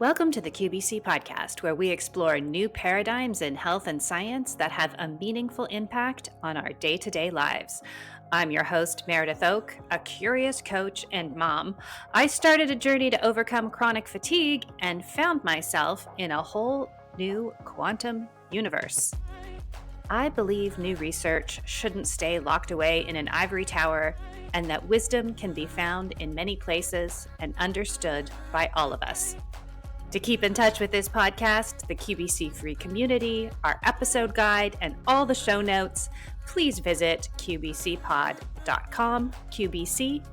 Welcome to the QBC podcast, where we explore new paradigms in health and science that have a meaningful impact on our day-to-day lives. I'm your host, Meredith Oak, a curious coach and mom. I started a journey to overcome chronic fatigue and found myself in a whole new quantum universe. I believe new research shouldn't stay locked away in an ivory tower, and that wisdom can be found in many places and understood by all of us. To keep in touch with this podcast, the QBC free community, our episode guide, and all the show notes, please visit qbcpod.com, qbcpod.com.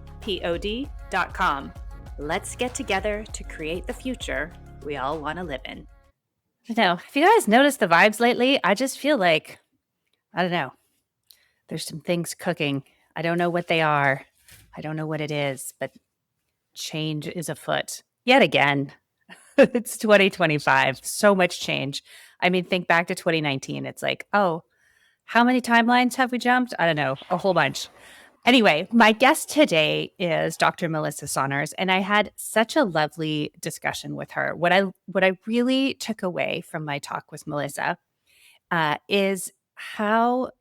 Let's get together to create the future we all want to live in. I don't know. Have you guys noticed the vibes lately? I just feel like, I don't know, there's some things cooking. I don't know what they are. I don't know what it is, but change is afoot. Yet again. It's 2025. So much change. I mean, think back to 2019. It's like, oh, how many timelines have we jumped? I don't know, a whole bunch. Anyway, my guest today is Dr. Melissa Saunders, and I had such a lovely discussion with her. What I really took away from my talk with Melissa is how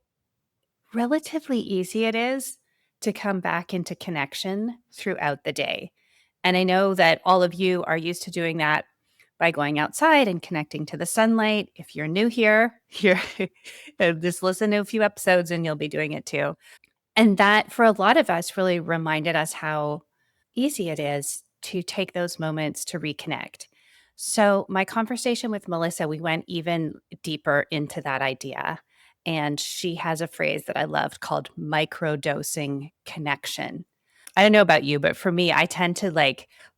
relatively easy it is to come back into connection throughout the day. And I know that all of you are used to doing that by going outside and connecting to the sunlight. If you're new here, just listen to a few episodes and you'll be doing it too. And that for a lot of us really reminded us how easy it is to take those moments to reconnect. So my conversation with Melissa, we went even deeper into that idea. And she has a phrase that I loved called microdosing connection. I don't know about you, but for me, I tend to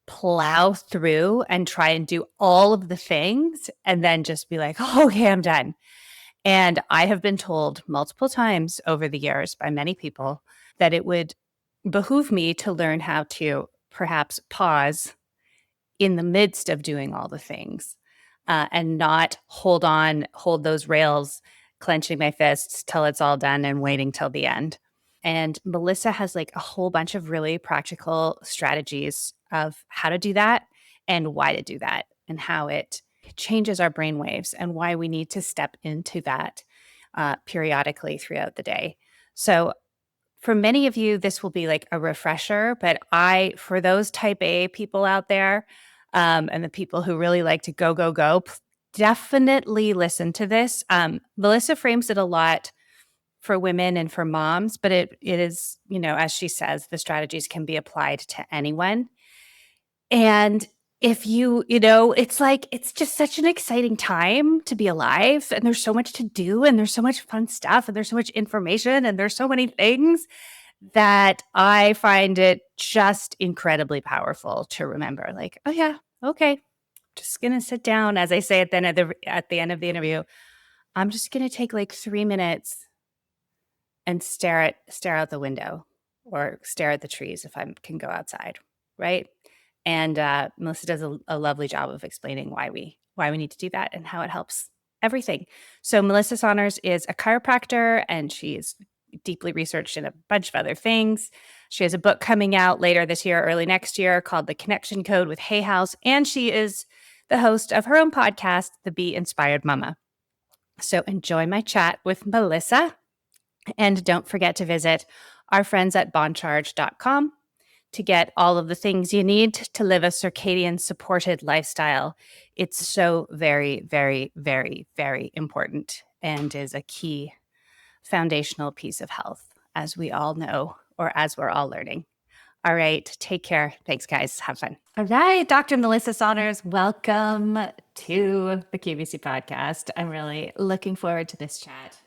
plow through and try and do all of the things and then just be like, oh, okay, I'm done. And I have been told multiple times over the years by many people that it would behoove me to learn how to perhaps pause in the midst of doing all the things and not hold those rails, clenching my fists till it's all done and waiting till the end. And Melissa has a whole bunch of really practical strategies of how to do that and why to do that and how it changes our brainwaves and why we need to step into that periodically throughout the day. So for many of you, this will be a refresher, but for those type A people out there and the people who really like to go, definitely listen to this. Melissa frames it a lot for women and for moms, but it is, as she says, the strategies can be applied to anyone. And if it's just such an exciting time to be alive, and there's so much to do, and there's so much fun stuff, and there's so much information, and there's so many things that I find it just incredibly powerful to remember. Oh yeah, okay, just gonna sit down, as I say at the end of the interview. I'm just gonna take 3 minutes and stare out the window or stare at the trees if I can go outside, right? And Melissa does a lovely job of explaining why we need to do that and how it helps everything. So Melissa Saunders is a chiropractor, and she's deeply researched in a bunch of other things. She has a book coming out later this year, early next year, called The Connection Code with Hay House, and she is the host of her own podcast, The Be Inspired Mama. So enjoy my chat with Melissa. And don't forget to visit our friends at bondcharge.com to get all of the things you need to live a circadian supported lifestyle. It's so very, very, very, very important and is a key foundational piece of health, as we all know, or as we're all learning. All right, take care. Thanks, guys. Have fun. All right, Dr. Melissa Saunders, welcome to the QVC podcast. I'm really looking forward to this chat.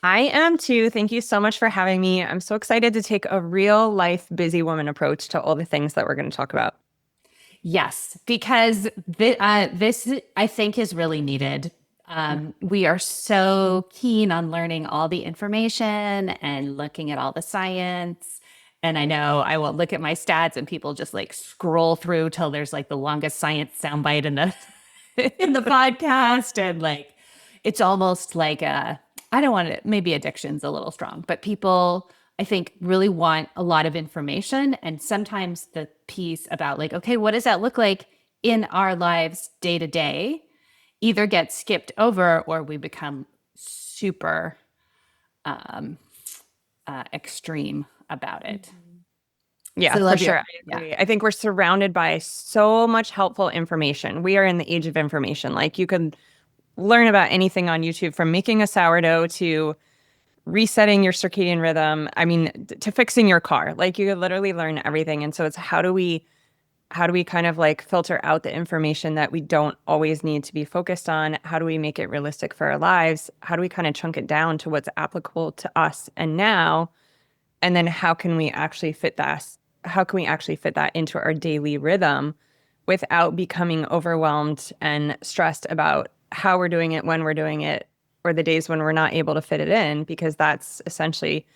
I am too. Thank you so much for having me. I'm so excited to take a real life busy woman approach to all the things that we're going to talk about. Yes, because this I think is really needed. We are so keen on learning all the information and looking at all the science. And I know I will look at my stats and people just scroll through till there's the longest science soundbite in the in the podcast. And it's almost I don't want to, maybe addiction's a little strong, but people, I think, really want a lot of information. And sometimes the piece about okay, what does that look like in our lives day to day either get skipped over or we become super um, extreme about it. Yeah, So for love sure. your I yeah. agree. I think we're surrounded by so much helpful information. We are in the age of information. Like you can learn about anything on YouTube from making a sourdough to resetting your circadian rhythm. I mean, to fixing your car. Like you could literally learn everything. And so it's how do we kind of like filter out the information that we don't always need to be focused on? How do we make it realistic for our lives? How do we kind of chunk it down to what's applicable to us and now? And then how can we actually fit that into our daily rhythm without becoming overwhelmed and stressed about how we're doing it, when we're doing it, or the days when we're not able to fit it in, because that's essentially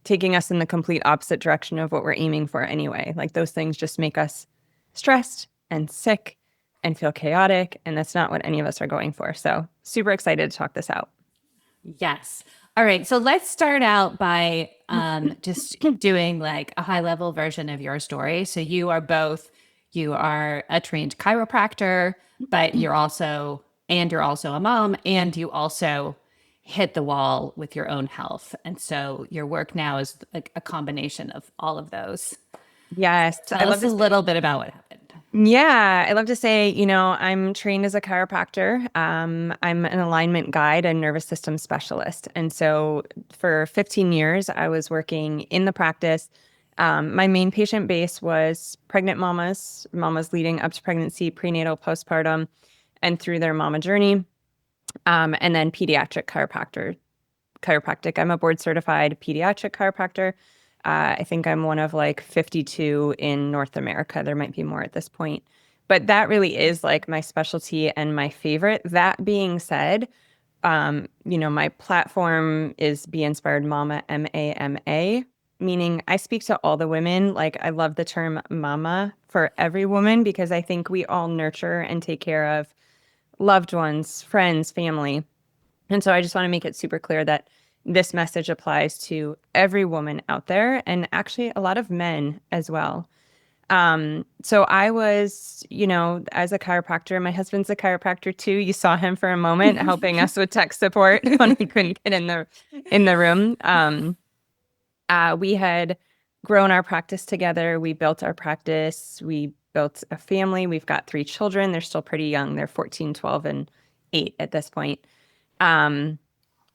taking us in the complete opposite direction of what we're aiming for anyway. Like those things just make us stressed and sick and feel chaotic, and that's not what any of us are going for. So super excited to talk this out. Yes. All right. So let's start out by just doing like a high level version of your story. So you are a trained chiropractor, but you're also a mom, and you also hit the wall with your own health. And so your work now is like a combination of all of those. Yes, I Tell love us a this. little bit about what happened. Yeah, I love to say, I'm trained as a chiropractor. I'm an alignment guide and nervous system specialist. And so for 15 years, I was working in the practice. My main patient base was pregnant mamas leading up to pregnancy, prenatal, postpartum, and through their mama journey. And then pediatric chiropractic. I'm a board certified pediatric chiropractor. I think I'm one of like 52 in North America. There might be more at this point. But that really is like my specialty and my favorite. That being said, my platform is Be Inspired Mama, MAMA, meaning I speak to all the women. Like I love the term mama for every woman because I think we all nurture and take care of loved ones, friends, family. And so I just want to make it super clear that this message applies to every woman out there and actually a lot of men as well. So I was, as a chiropractor, my husband's a chiropractor too. You saw him for a moment helping us with tech support when we couldn't get in the room. We had grown our practice together. We built our practice. We built a family. We've got 3 children. They're still pretty young. They're 14, 12, and 8 at this point. Um,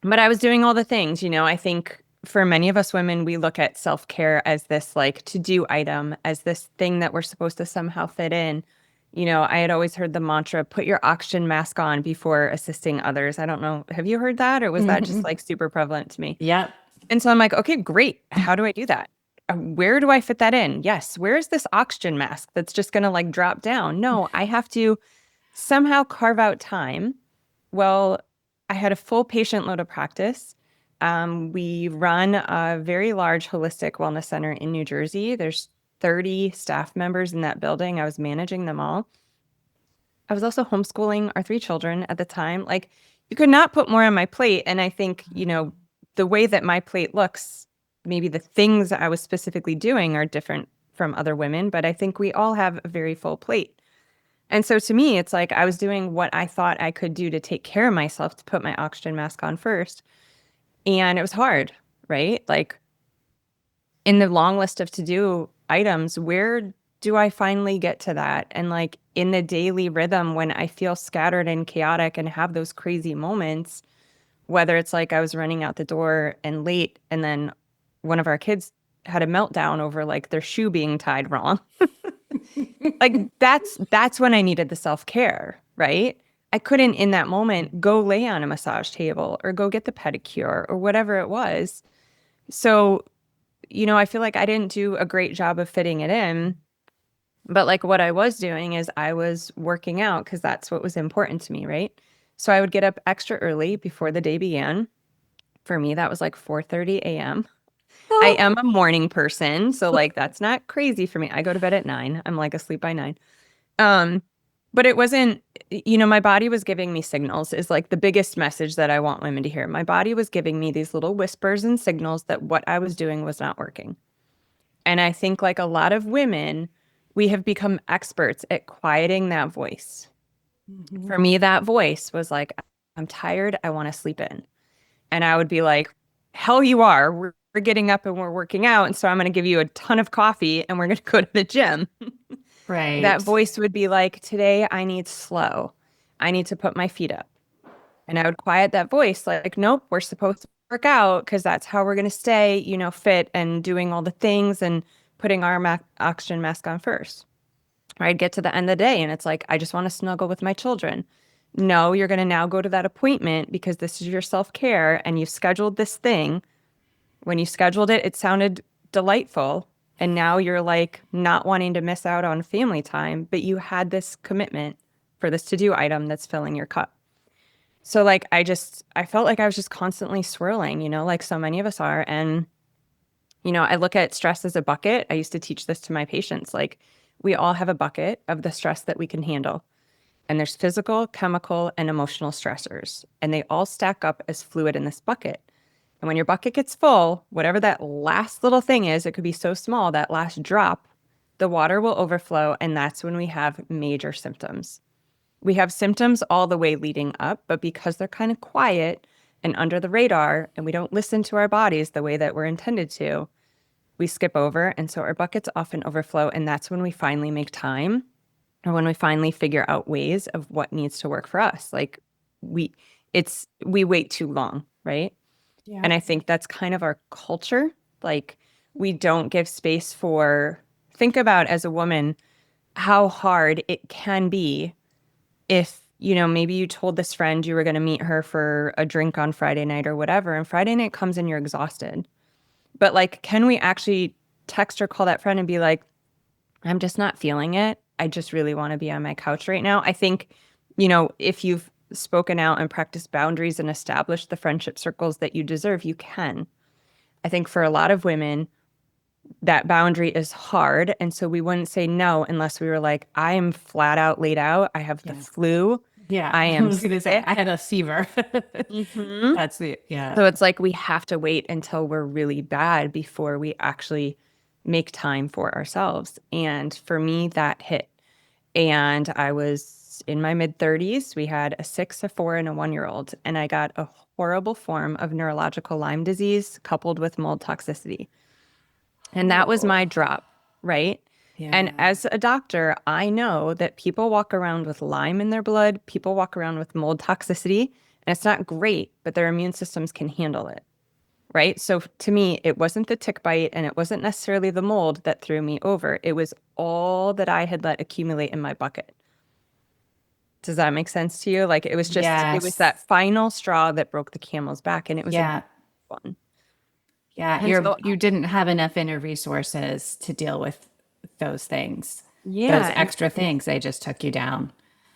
but I was doing all the things, I think for many of us women, we look at self-care as this like to-do item, as this thing that we're supposed to somehow fit in. I had always heard the mantra, put your oxygen mask on before assisting others. I don't know. Have you heard that? Or was that just like super prevalent to me? Yep. And so I'm like, okay, great. How do I do that? Where do I fit that in? Yes. Where is this oxygen mask that's just going to like drop down? No, I have to somehow carve out time. Well, I had a full patient load of practice. We run a very large holistic wellness center in New Jersey. There's 30 staff members in that building. I was managing them all. I was also homeschooling our 3 children at the time. Like, you could not put more on my plate. And I think, the way that my plate looks, maybe the things I was specifically doing are different from other women, but I think we all have a very full plate. And so to me, it's like I was doing what I thought I could do to take care of myself, to put my oxygen mask on first. And it was hard, right? Like in the long list of to-do items, where do I finally get to that? And like in the daily rhythm, when I feel scattered and chaotic and have those crazy moments, whether it's like I was running out the door and late, and then one of our kids had a meltdown over like their shoe being tied wrong. Like that's when I needed the self-care, right? I couldn't in that moment go lay on a massage table or go get the pedicure or whatever it was. So, I feel like I didn't do a great job of fitting it in. But like what I was doing is I was working out because that's what was important to me, right? So I would get up extra early before the day began. For me, that was like 4:30 a.m. I am a morning person, so like that's not crazy for me. I go to bed at 9. I'm like asleep by 9. Um, but it wasn't, my body was giving me signals is like the biggest message that I want women to hear. My body was giving me these little whispers and signals that what I was doing was not working. And I think like a lot of women, we have become experts at quieting that voice. Mhm. For me, that voice was like, I'm tired. I want to sleep in. And I would be like, hell, you are. We're getting up and we're working out. And so I'm going to give you a ton of coffee and we're going to go to the gym. That Right. voice would be like, today I need slow. I need to put my feet up. And I would quiet that voice like, nope, we're supposed to work out because that's how we're going to stay, fit and doing all the things and putting our oxygen mask on first. Or I'd get to the end of the day and it's like, I just want to snuggle with my children. No, you're going to now go to that appointment because this is your self care and you've scheduled this thing. When you scheduled it, it sounded delightful. And now you're like not wanting to miss out on family time, but you had this commitment for this to do item that's filling your cup. So like I felt like I was just constantly swirling, like so many of us are. And, I look at stress as a bucket. I used to teach this to my patients. Like we all have a bucket of the stress that we can handle. And there's physical, chemical, and emotional stressors. And they all stack up as fluid in this bucket. And when your bucket gets full, whatever that last little thing is, it could be so small, that last drop, the water will overflow. And that's when we have major symptoms. We have symptoms all the way leading up, but because they're kind of quiet and under the radar, and we don't listen to our bodies the way that we're intended to, we skip over. And so our buckets often overflow. And that's when we finally make time or when we finally figure out ways of what needs to work for us. Like we we wait too long, right? Yeah. And I think that's kind of our culture. Like we don't give space for, think about as a woman how hard it can be if, maybe you told this friend you were going to meet her for a drink on Friday night or whatever, and Friday night comes and you're exhausted. But like, can we actually text or call that friend and be like, I'm just not feeling it. I just really want to be on my couch right now. I think, if you've spoken out and practiced boundaries and established the friendship circles that you deserve, you can. I think for a lot of women, that boundary is hard. And so we wouldn't say no unless we were like, I am flat out laid out. I have the Yeah. flu. Yeah. I I am was going to say, I sick. had a fever. Hmm. That's the, yeah. So it's like we have to wait until we're really bad before we actually make time for ourselves. And for me, that hit. And I was in my mid 30s. We had a 6, a 4, and a 1-year-old. And I got a horrible form of neurological Lyme disease coupled with mold toxicity. And that was my Oh, drop, right? And yeah. as a doctor, I know that people walk around with Lyme in their blood, people walk around with mold toxicity, and it's not great, but their immune systems can handle it, right? So to me, it wasn't the tick bite and it wasn't necessarily the mold that threw me over. It was all that I had let accumulate in my bucket. Does that make sense to you? Like it was Yes. that final straw that broke the camel's back, and it was a Yeah. one. Yeah. And so, You didn't have enough inner resources to deal with those things, those yeah, and extra things. They just took you down.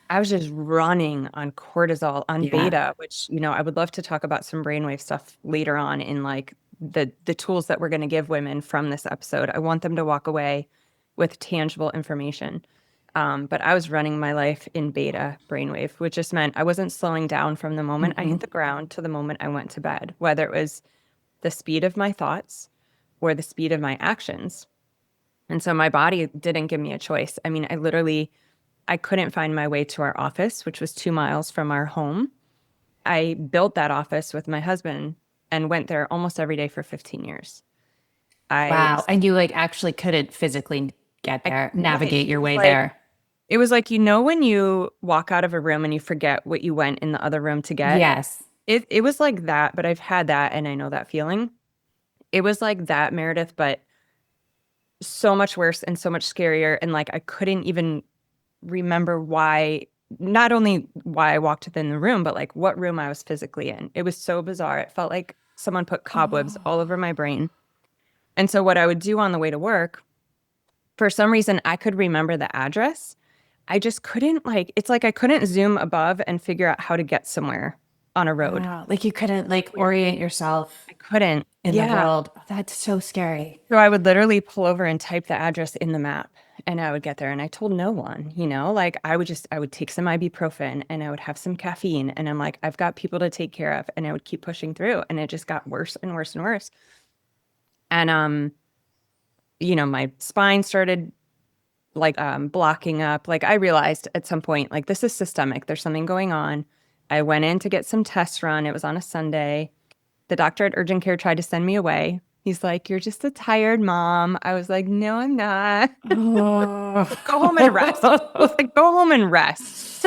I was just running on cortisol, on Yeah. beta, which, I would love to talk about some brainwave stuff later on in like the tools that we're going to give women from this episode. I want them to walk away with tangible information. But I was running my life in beta brainwave, which just meant I wasn't slowing down from the moment I hit Hmm. the ground to the moment I went to bed, whether it was the speed of my thoughts or the speed of my actions. And so my body didn't give me a choice. I mean, I couldn't find my way to our office, which was 2 miles from our home. I built that office with my husband and went there almost every day for 15 years. I Wow. And you like actually couldn't physically get I there, couldn't. navigate your way there. It was like, when you walk out of a room and you forget what you went in the other room to get. Yes. It was like that, but I've had that and I know that feeling. It was like that, Meredith, but so much worse and so much scarier. And like I couldn't even remember why, not only why I walked within the room, but like what room I was physically in. It was so bizarre. It felt like someone put cobwebs Oh. all over my brain. And so what I would do on the way to work, for some reason, I could remember the address. I just couldn't it's like I couldn't zoom above and figure out how to get somewhere on a road. Wow. Like you couldn't like Weird. orient yourself I couldn't. in the Yeah. world. Oh, that's so scary. So I would literally pull over and type the address in the map and I would get there and I told no one, like I would take some ibuprofen and I would have some caffeine and I'm like, I've got people to take care of and I would keep pushing through and it just got worse and worse and worse. And my spine started blocking up. Like I realized at some point, like this is systemic. There's something going on. I went in to get some tests run. It was on a Sunday. The doctor at urgent care tried to send me away. He's like, "You're just a tired mom." I was like, "No, I'm not." Oh. Go home and rest. I was like, "Go home and rest."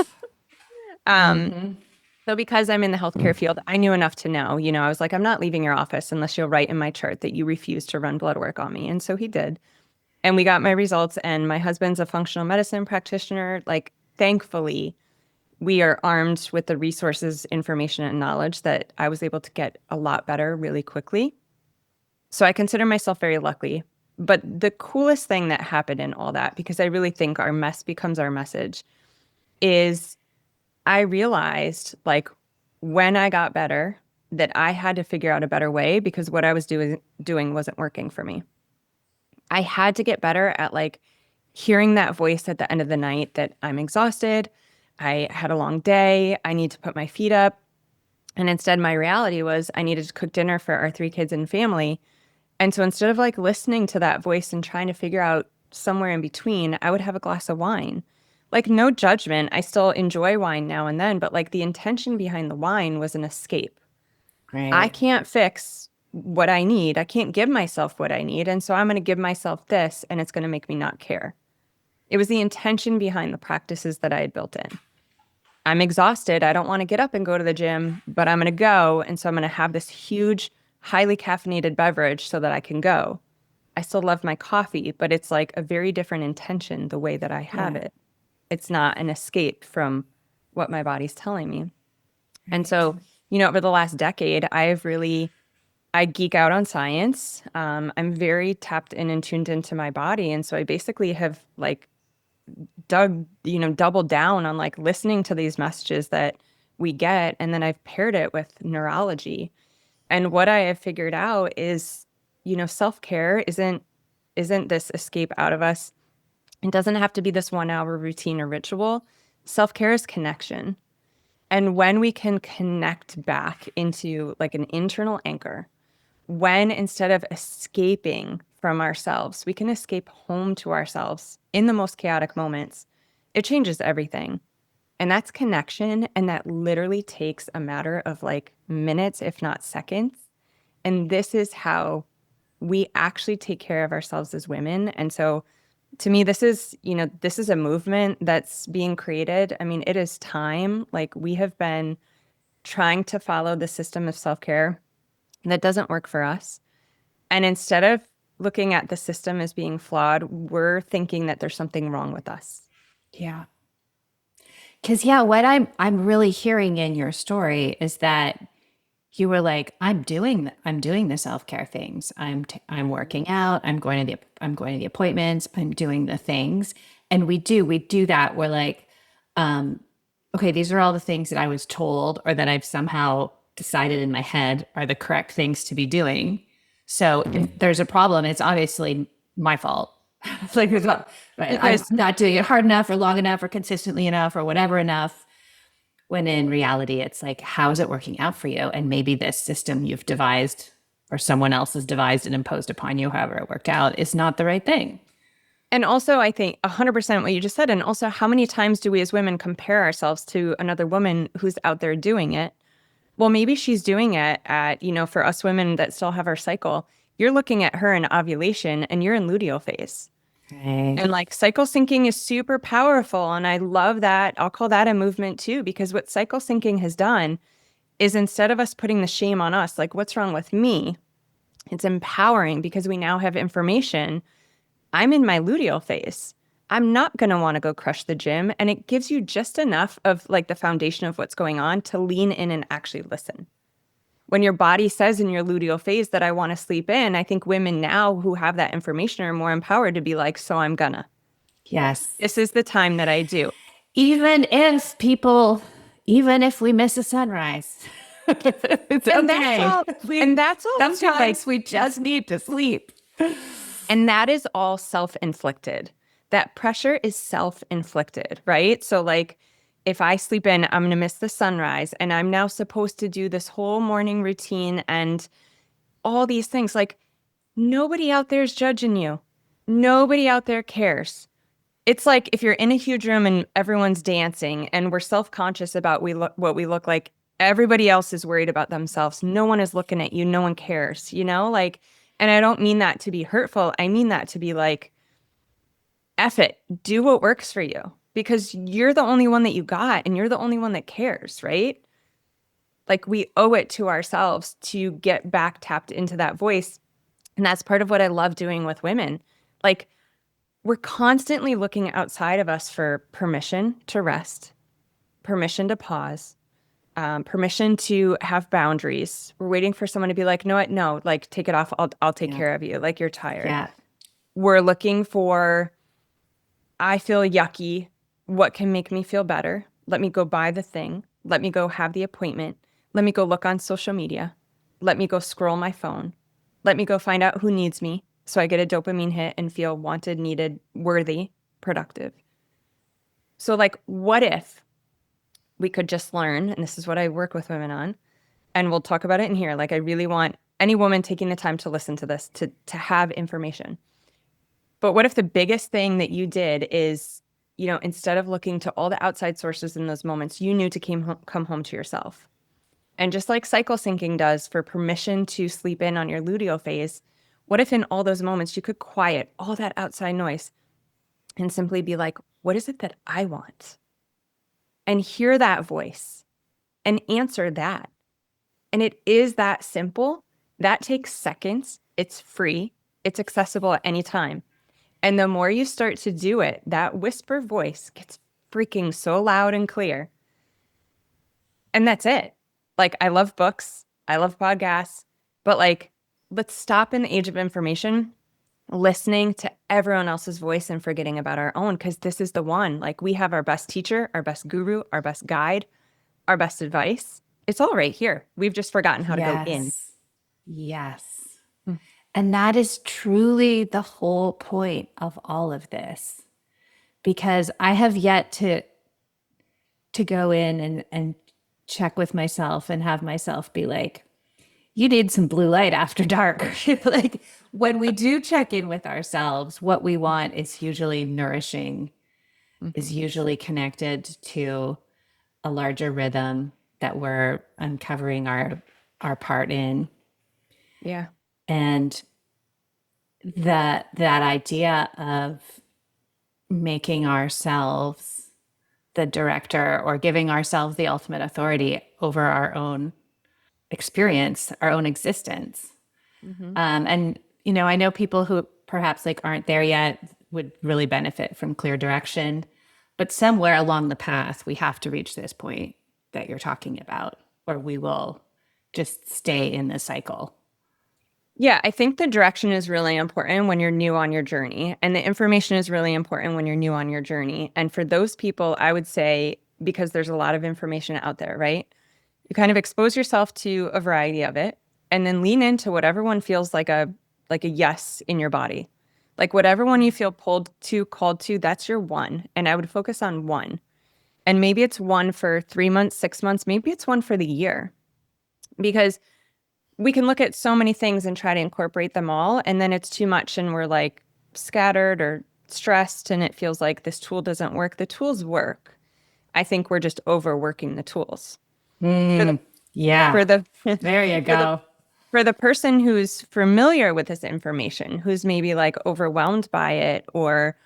Mhm. So because I'm in the healthcare field, I knew enough to know, I was like, "I'm not leaving your office unless you'll write in my chart that you refuse to run blood work on me." And so he did. And we got my results. And my husband's a functional medicine practitioner. Like, thankfully, we are armed with the resources, information, and knowledge that I was able to get a lot better really quickly. So I consider myself very lucky. But the coolest thing that happened in all that, because I really think our mess becomes our message, is I realized, like, when I got better, that I had to figure out a better way because what I was doing wasn't working for me. I had to get better at like hearing that voice at the end of the night that I'm exhausted. I had a long day. I need to put my feet up. And instead, my reality was I needed to cook dinner for our 3 kids and family. And so instead of like listening to that voice and trying to figure out somewhere in between, I would have a glass of wine. Like, no judgment. I still enjoy wine now and then, but like the intention behind the wine was an escape. I Right. can't fix what I need. I can't give myself what I need. And so I'm going to give myself this, and it's going to make me not care. It was the intention behind the practices that I had built in. I'm exhausted. I don't want to get up and go to the gym, but I'm going to go. And so I'm going to have this huge, highly caffeinated beverage so that I can go. I still love my coffee, but it's like a very different intention the way that I have Yeah. it. It's not an escape from what my body's telling me. And Right. so, over the last decade, I geek out on science. I'm very tapped in and tuned into my body. And so I basically have like doubled down on like listening to these messages that we get. And then I've paired it with neurology. And what I have figured out is, self-care isn't this escape out of us. It doesn't have to be this 1 hour routine or ritual. Self-care is connection. And when we can connect back into like an internal anchor, when instead of escaping from ourselves, we can escape home to ourselves in the most chaotic moments, it changes everything. And that's connection. And that literally takes a matter of like minutes, if not seconds. And this is how we actually take care of ourselves as women. And so to me, this is a movement that's being created. I mean, it is time. Like, we have been trying to follow the system of self-care that doesn't work for us. And instead of looking at the system as being flawed, we're thinking that there's something wrong with us. Yeah. Because yeah, what I'm really hearing in your story is that you were like, I'm doing the self care things. I'm working out. I'm going to the appointments. I'm doing the things, and we do that. We're like, okay, these are all the things that I was told or that I've somehow decided in my head are the correct things to be doing. So if there's a problem, it's obviously my fault. It's like it's not, right, I'm Because not doing it hard enough or long enough or consistently enough or whatever enough. When in reality, it's like, how is it working out for you? And maybe this system you've devised or someone else has devised and imposed upon you, however it worked out, is not the right thing. And also, I think 100% what you just said. And also, how many times do we as women compare ourselves to another woman who's out there doing it? Well, maybe she's doing it for us women that still have our cycle, you're looking at her in ovulation and you're in luteal phase. Right. And like cycle syncing is super powerful. And I love that. I'll call that a movement too, because what cycle syncing has done is instead of us putting the shame on us, like, what's wrong with me? It's empowering because we now have information. I'm in my luteal phase. I'm not going to want to go crush the gym. And it gives you just enough of like the foundation of what's going on to lean in and actually listen. When your body says in your luteal phase that I want to sleep in, I think women now who have that information are more empowered to be like, so I'm gonna. Yes. This is the time that I do. Even if people, even if we miss a sunrise, it's And okay. that's all too, like, Sometimes we just need to sleep. and that is all self-inflicted. That pressure is self-inflicted, right? So like if I sleep in, I'm gonna miss the sunrise and I'm now supposed to do this whole morning routine and all these things. Like, nobody out there is judging you. Nobody out there cares. It's like if you're in a huge room and everyone's dancing and we're self-conscious about what we look like, everybody else is worried about themselves. No one is looking at you. No one cares, you know? Like, and I don't mean that to be hurtful. I mean that to be like, F it, do what works for you because you're the only one that you got and you're the only one that cares, right? Like we owe it to ourselves to get back tapped into that voice. And that's part of what I love doing with women. Like, we're constantly looking outside of us for permission to rest, permission to pause, permission to have boundaries. We're waiting for someone to be like, no, what? No, like take it off. I'll take Yeah. care of you. Like you're tired. Yeah. We're looking for, I feel yucky. What can make me feel better? Let me go buy the thing. Let me go have the appointment. Let me go look on social media. Let me go scroll my phone. Let me go find out who needs me so I get a dopamine hit and feel wanted, needed, worthy, productive. So, like, what if we could just learn, and this is what I work with women on, and we'll talk about it in here. Like, I really want any woman taking the time to listen to this to have information. But what if the biggest thing that you did is, you know, instead of looking to all the outside sources in those moments, you knew to come home to yourself. And just like cycle syncing does for permission to sleep in on your luteal phase, what if in all those moments you could quiet all that outside noise and simply be like, what is it that I want? And hear that voice and answer that. And it is that simple. That takes seconds. It's free. It's accessible at any time. And the more you start to do it, that whisper voice gets freaking so loud and clear. And that's it. Like, I love books, I love podcasts, but like, let's stop in the age of information, listening to everyone else's voice and forgetting about our own, because this is the one. Like, we have our best teacher, our best guru, our best guide, our best advice. It's all right here. We've just forgotten how to go in. Yes. Yes. And that is truly the whole point of all of this. Because I have yet to go in and check with myself and have myself be like, you need some blue light after dark. Like when we do check in with ourselves, what we want is usually nourishing, is usually connected to a larger rhythm that we're uncovering our part in. Yeah. And that idea of making ourselves the director or giving ourselves the ultimate authority over our own experience, our own existence. Mm-hmm. And, you know, I know people who perhaps like aren't there yet would really benefit from clear direction, but somewhere along the path, we have to reach this point that you're talking about, or we will just stay in the cycle. Yeah, I think the direction is really important when you're new on your journey, and the information is really important when you're new on your journey. And for those people, I would say, because there's a lot of information out there, right? You kind of expose yourself to a variety of it and then lean into whatever one feels like a yes in your body. Like whatever one you feel pulled to, called to, that's your one. And I would focus on one. And maybe it's one for 3 months, 6 months, maybe it's one for the year. Because we can look at so many things and try to incorporate them all, and then it's too much and we're like scattered or stressed and it feels like this tool doesn't work. The tools work. I think we're just overworking the tools. For the Yeah, for the there you for the go. for the person who's familiar with this information, who's maybe like overwhelmed by it or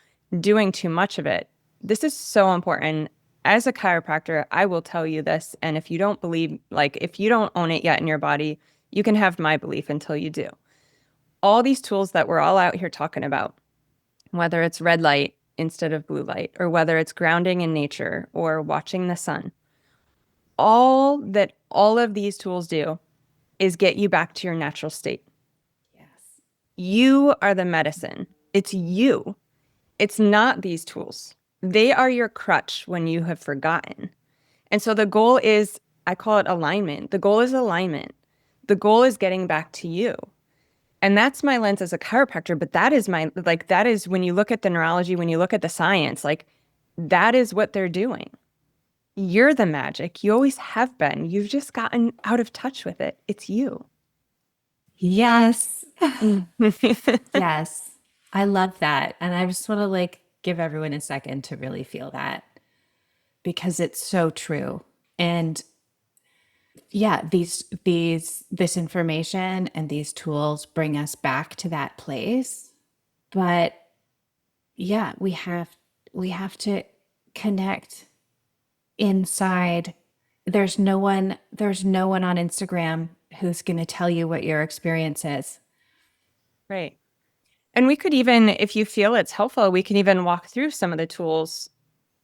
doing too much of it, this is so important. As a chiropractor, I will tell you this. And if you don't believe, like if you don't own it yet in your body, you can have my belief until you do. All these tools that we're all out here talking about, whether it's red light instead of blue light, or whether it's grounding in nature or watching the sun, all of these tools do is get you back to your natural state. Yes. You are the medicine. It's you. It's not these tools. They are your crutch when you have forgotten. And so the goal is, I call it alignment. The goal is alignment. The goal is getting back to you. And that's my lens as a chiropractor. But that is that is when you look at the neurology, when you look at the science, like that is what they're doing. You're the magic. You always have been. You've just gotten out of touch with it. It's you. Yes. Yes. I love that. And I just want to like give everyone a second to really feel that because it's so true. And yeah, this information and these tools bring us back to that place. But yeah, we have to connect inside. There's no one on Instagram who's going to tell you what your experience is. Right. And we could even, if you feel it's helpful, we can even walk through some of the tools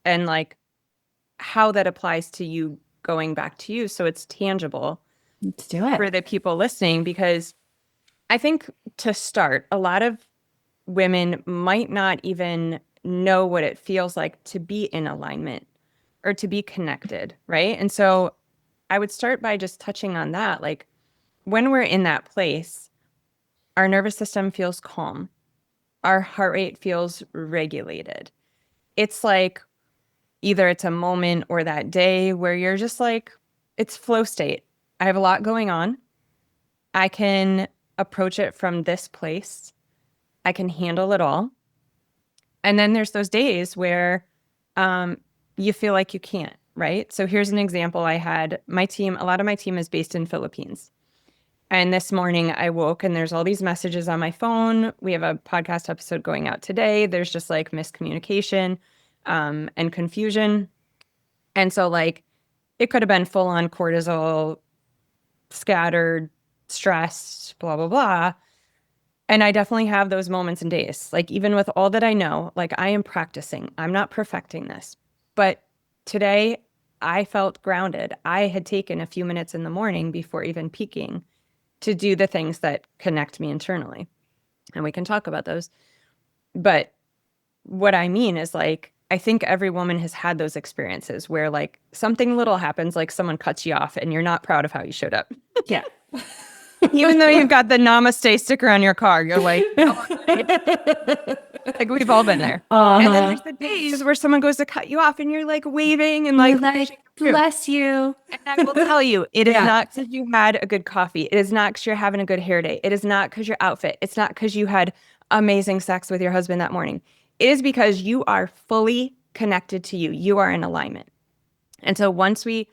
and like how that applies to you going back to you. So it's tangible Let's do it. for the people listening, because I think to start, a lot of women might not even know what it feels like to be in alignment or to be connected, right? And so I would start by just touching on that. Like when we're in that place, our nervous system feels calm, our heart rate feels regulated. It's like either it's a moment or that day where you're just like, it's flow state. I have a lot going on. I can approach it from this place. I can handle it all. And then there's those days where you feel like you can't, right? So here's an example. I had my team, a lot of my team is based in Philippines. And this morning I woke and there's all these messages on my phone. We have a podcast episode going out today. There's just like miscommunication and confusion. And so like it could have been full on cortisol, scattered, stressed, blah, blah, blah. And I definitely have those moments and days. Like even with all that I know, like I am practicing. I'm not perfecting this. But today I felt grounded. I had taken a few minutes in the morning before even peaking to do the things that connect me internally. And we can talk about those. But what I mean is like, I think every woman has had those experiences where like something little happens, like someone cuts you off and you're not proud of how you showed up. Yeah. Even though you've got the namaste sticker on your car, you're like, oh, like we've all been there. And then there's the days where someone goes to cut you off and you're like waving and like, You're like, bless you. and I will tell you, it is Yeah. not because you had a good coffee. It is not because you're having a good hair day. It is not because your outfit. It's not because you had amazing sex with your husband that morning. It is because you are fully connected to you. You are in alignment. And so once we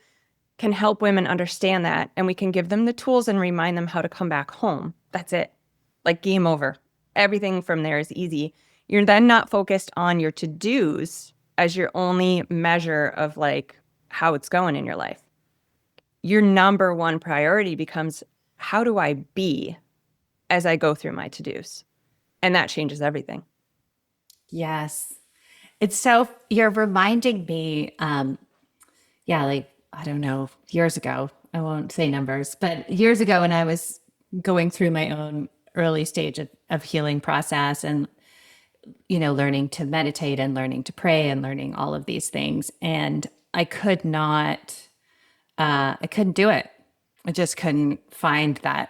can help women understand that and we can give them the tools and remind them how to come back home, that's it. Like game over. Everything from there is easy. You're then not focused on your to-dos as your only measure of like how it's going in your life. Your number one priority becomes, how do I be as I go through my to-dos? And that changes everything. Yes. It's so, you're reminding me, yeah, like, I don't know, years ago, I won't say numbers, but years ago when I was going through my own early stage of healing process and, learning to meditate and learning to pray and learning all of these things. And I could not, I couldn't do it. I just couldn't find that,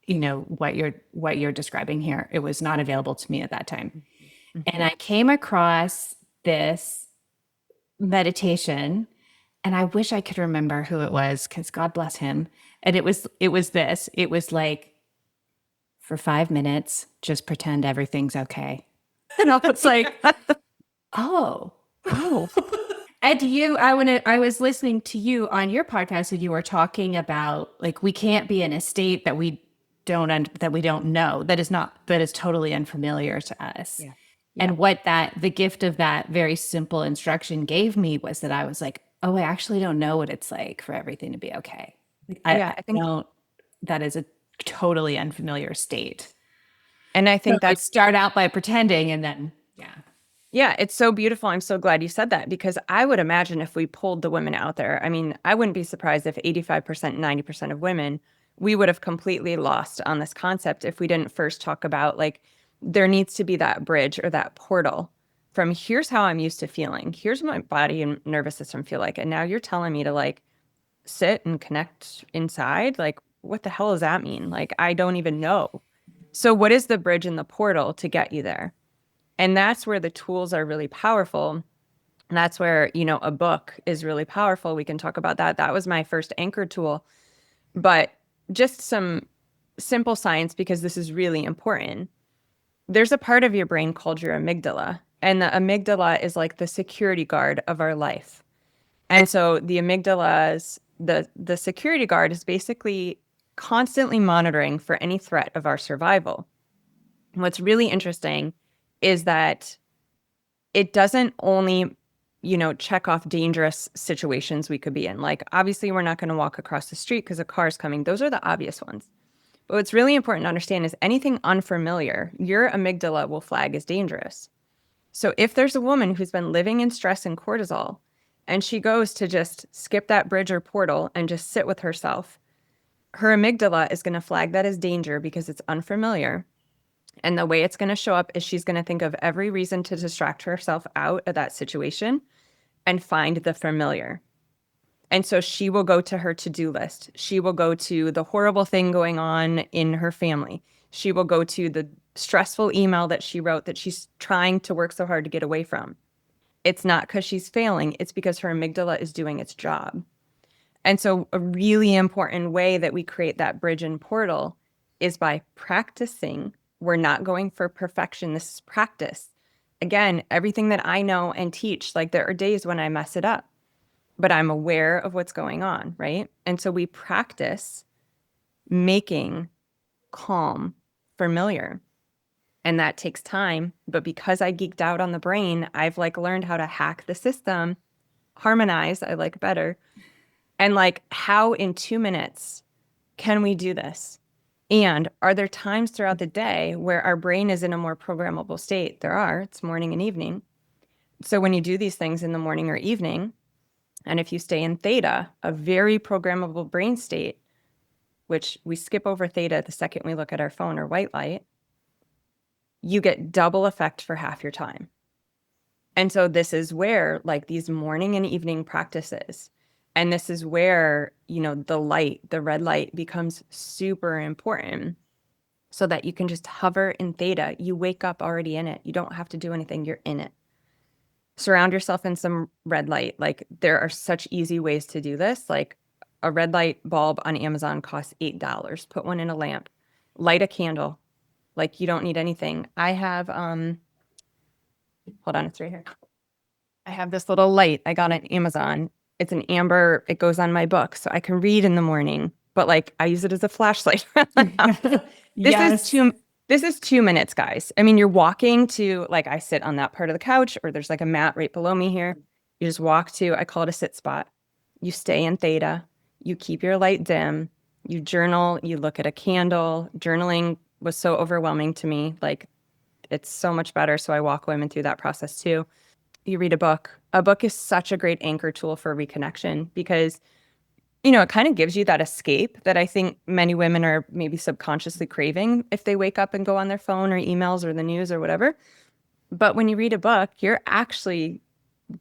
what you're describing here. It was not available to me at that time. And I came across this meditation and I wish I could remember who it was because God bless him. And it was like for 5 minutes, just pretend everything's okay. And I was like, oh, Oh, and I was listening to you on your podcast and you were talking about like, we can't be in a state that we don't know, that is totally unfamiliar to us. yeah. And what the gift of that very simple instruction gave me was that I was like, oh, I actually don't know what it's like for everything to be okay. Like, Yeah, I I think, don't, that is a totally unfamiliar state. and I So think I that's, start out by pretending and then, yeah. yeah, it's so beautiful. I'm so glad you said that because I would imagine if we pulled the women out there, I mean, I wouldn't be surprised if 85%, 90% of women, we would have completely lost on this concept if we didn't first talk about like, there needs to be that bridge or that portal from here's how I'm used to feeling. Here's what my body and nervous system feel like. And now you're telling me to like sit and connect inside. Like, what the hell does that mean? Like, I don't even know. So, what is the bridge and the portal to get you there? And that's where the tools are really powerful. And that's where, a book is really powerful. We can talk about that. That was my first anchor tool. But just some simple science, because this is really important. There's a part of your brain called your amygdala. And the amygdala is like the security guard of our life. And so the amygdala's the security guard is basically constantly monitoring for any threat of our survival. What's really interesting is that it doesn't only, check off dangerous situations we could be in. Like, obviously, we're not going to walk across the street because a car's coming. Those are the obvious ones. But what's really important to understand is anything unfamiliar, your amygdala will flag as dangerous. So if there's a woman who's been living in stress and cortisol, and she goes to just skip that bridge or portal and just sit with herself, her amygdala is going to flag that as danger because it's unfamiliar. And the way it's going to show up is she's going to think of every reason to distract herself out of that situation and find the familiar. And so she will go to her to-do list. She will go to the horrible thing going on in her family. She will go to the stressful email that she wrote that she's trying to work so hard to get away from. It's not because she's failing. It's because her amygdala is doing its job. And so a really important way that we create that bridge and portal is by practicing. We're not going for perfection. This is practice. Again, everything that I know and teach, like there are days when I mess it up, but I'm aware of what's going on, right? And so we practice making calm familiar. And that takes time. But because I geeked out on the brain, I've like learned how to hack the system, harmonize, I like better. And like, how in 2 minutes can we do this? And are there times throughout the day where our brain is in a more programmable state? There are. It's morning and evening. So when you do these things in the morning or evening, and if you stay in theta, a very programmable brain state, which we skip over theta the second we look at our phone or white light, you get double effect for half your time. And so this is where like these morning and evening practices, and this is where, the red light becomes super important so that you can just hover in theta. You wake up already in it. You don't have to do anything. You're in it. Surround yourself in some red light. Like there are such easy ways to do this. Like a red light bulb on Amazon costs $8. Put one in a lamp. Light a candle. Like you don't need anything. I have, hold on, it's right here. I have this little light I got on Amazon. It's an amber, it goes on my book so I can read in the morning, but like I use it as a flashlight. Yes. This is 2 minutes, guys. I mean, you're walking to, like, I sit on that part of the couch or there's like a mat right below me here. You just walk to, I call it a sit spot. You stay in theta. You keep your light dim. You journal. You look at a candle. Journaling was so overwhelming to me. Like, it's so much better. So I walk women through that process too. You read a book. A book is such a great anchor tool for reconnection because it kind of gives you that escape that I think many women are maybe subconsciously craving if they wake up and go on their phone or emails or the news or whatever. But when you read a book, you're actually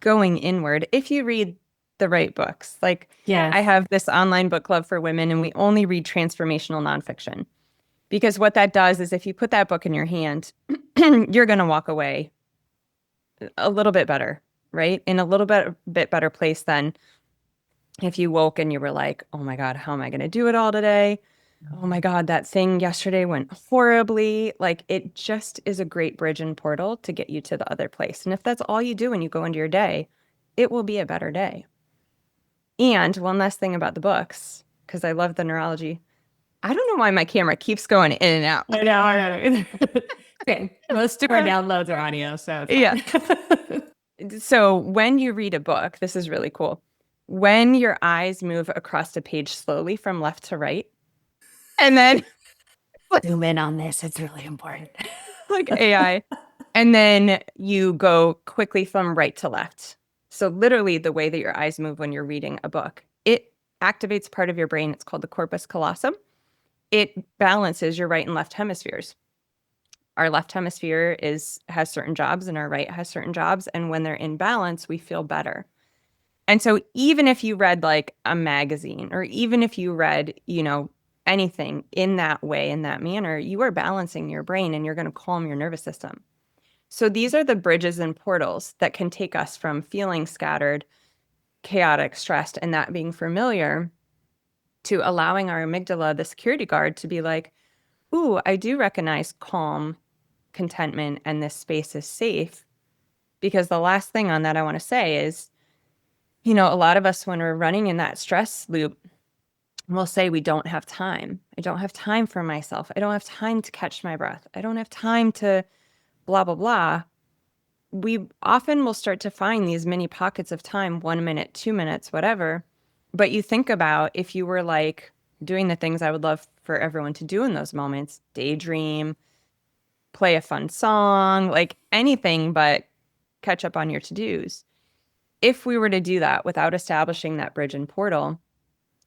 going inward if you read the right books. Like, Yes. I have this online book club for women and we only read transformational nonfiction because what that does is if you put that book in your hand, you're going to walk away a little bit better, right? In a little bit better place than if you woke and you were like, oh my God, how am I going to do it all today? Oh my God, that thing yesterday went horribly. Like it just is a great bridge and portal to get you to the other place. And if that's all you do when you go into your day, it will be a better day. And one last thing about the books, because I love the neurology. I don't know why my camera keeps going in and out. I know. Okay. Most of our downloads are audio, so yeah. So when you read a book, this is really cool. When your eyes move across a page slowly from left to right, and then zoom in on this. It's really important. like AI, and then you go quickly from right to left. So literally the way that your eyes move when you're reading a book, it activates part of your brain. It's called the corpus callosum. It balances your right and left hemispheres. Our left hemisphere has certain jobs and our right has certain jobs. And when they're in balance, we feel better. And so even if you read like a magazine or even if you read, anything in that way, in that manner, you are balancing your brain and you're going to calm your nervous system. So these are the bridges and portals that can take us from feeling scattered, chaotic, stressed, and that being familiar to allowing our amygdala, the security guard, to be like, ooh, I do recognize calm, contentment, and this space is safe. Because the last thing on that I want to say is, a lot of us, when we're running in that stress loop, we'll say we don't have time. I don't have time for myself. I don't have time to catch my breath. I don't have time to blah, blah, blah. We often will start to find these mini pockets of time, 1 minute, 2 minutes, whatever. But you think about if you were like doing the things I would love for everyone to do in those moments, daydream, play a fun song, like anything but catch up on your to-dos. If we were to do that without establishing that bridge and portal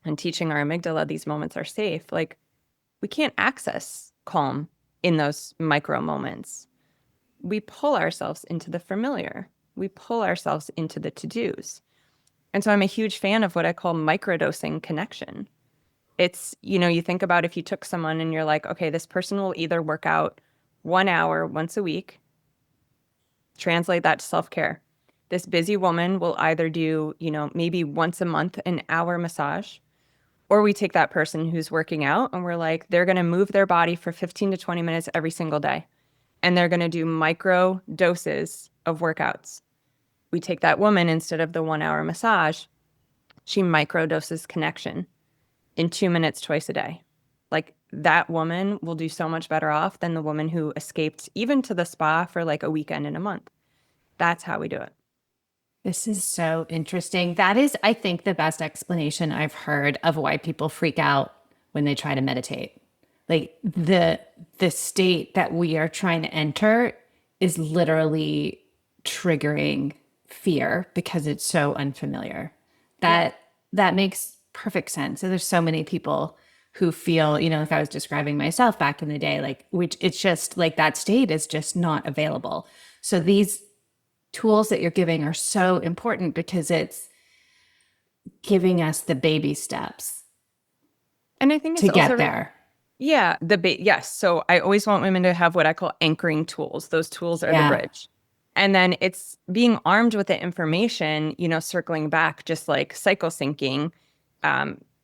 and teaching our amygdala these moments are safe, like we can't access calm in those micro moments. We pull ourselves into the familiar. We pull ourselves into the to-dos. And so I'm a huge fan of what I call microdosing connection. It's, you think about if you took someone and you're like, okay, this person will either work out 1 hour once a week, translate that to self-care. This busy woman will either do, maybe once a month, an hour massage, or we take that person who's working out and we're like, they're going to move their body for 15 to 20 minutes every single day. And they're going to do micro doses of workouts. We take that woman, instead of the 1 hour massage, she micro doses connection in 2 minutes twice a day. Like that woman will do so much better off than the woman who escaped even to the spa for like a weekend in a month. That's how we do it. This is so interesting. That is, I think, the best explanation I've heard of why people freak out when they try to meditate. Like the state that we are trying to enter is literally triggering fear because it's so unfamiliar. That that makes perfect sense. So there's so many people who feel, if I was describing myself back in the day, like which it's just like that state is just not available. So these tools that you're giving are so important because it's giving us the baby steps And I think to it's also get there. Yeah, yes. So I always want women to have what I call anchoring tools. Those tools are the Yeah. bridge. And then it's being armed with the information, circling back, just like cycle syncing.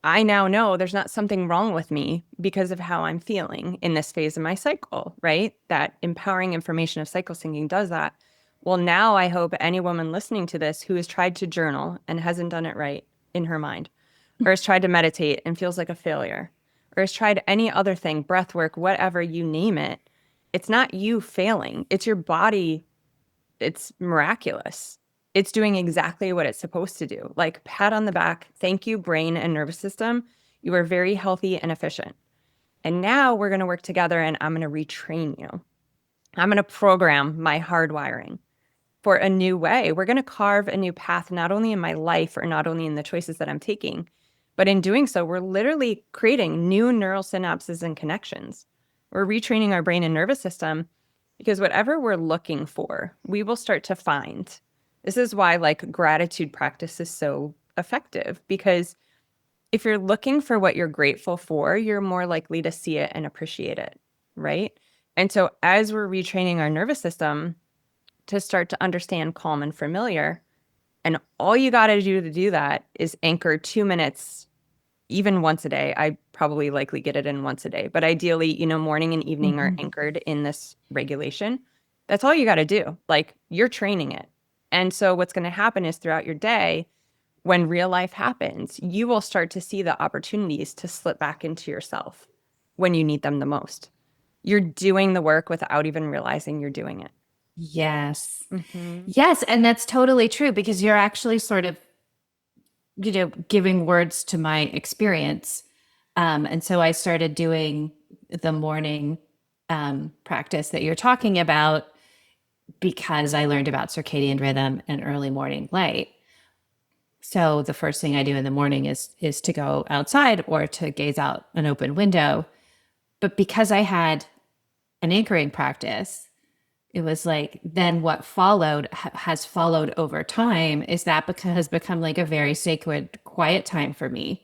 I now know there's not something wrong with me because of how I'm feeling in this phase of my cycle, right? That empowering information of cycle syncing does that. Well, now I hope any woman listening to this who has tried to journal and hasn't done it right in her mind, or has tried to meditate and feels like a failure, or has tried any other thing, breath work, whatever, you name it, it's not you failing. It's your body. It's miraculous. It's doing exactly what it's supposed to do. Like pat on the back. Thank you, brain and nervous system. You are very healthy and efficient. And now we're going to work together and I'm going to retrain you. I'm going to program my hardwiring for a new way. We're going to carve a new path, not only in my life or not only in the choices that I'm taking, but in doing so, we're literally creating new neural synapses and connections. We're retraining our brain and nervous system because whatever we're looking for, we will start to find. This is why like gratitude practice is so effective, because if you're looking for what you're grateful for, you're more likely to see it and appreciate it, right? And so as we're retraining our nervous system to start to understand calm and familiar, and all you got to do that is anchor 2 minutes, even once a day. I probably likely get it in once a day, but ideally, morning and evening are anchored in this regulation. That's all you got to do. Like you're training it. And so what's going to happen is throughout your day, when real life happens, you will start to see the opportunities to slip back into yourself when you need them the most. You're doing the work without even realizing you're doing it. Yes. Mm-hmm. Yes. And that's totally true because you're actually sort of, giving words to my experience. And so I started doing the morning practice that you're talking about because I learned about circadian rhythm and early morning light. So the first thing I do in the morning is to go outside or to gaze out an open window. But because I had an anchoring practice, it was like then what followed has followed over time is that has become like a very sacred quiet time for me.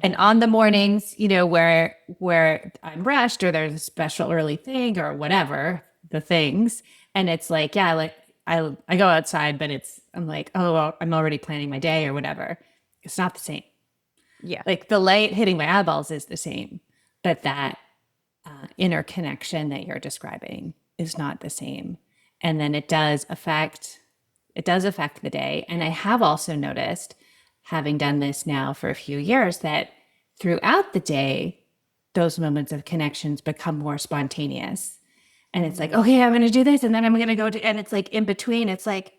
And Mm-hmm. on the mornings, where I'm rushed or there's a special early thing or whatever the things, and it's like like I go outside, but I'm like, oh well, I'm already planning my day or whatever. It's not the same. Yeah. Like the light hitting my eyeballs is the same, but that interconnection that you're describing is not the same. And then it does affect It does affect the day. And I have also noticed, having done this now for a few years, that throughout the day, those moments of connections become more spontaneous. And it's like, okay, I'm going to do this. And then I'm going to go to, and it's like in between, it's like,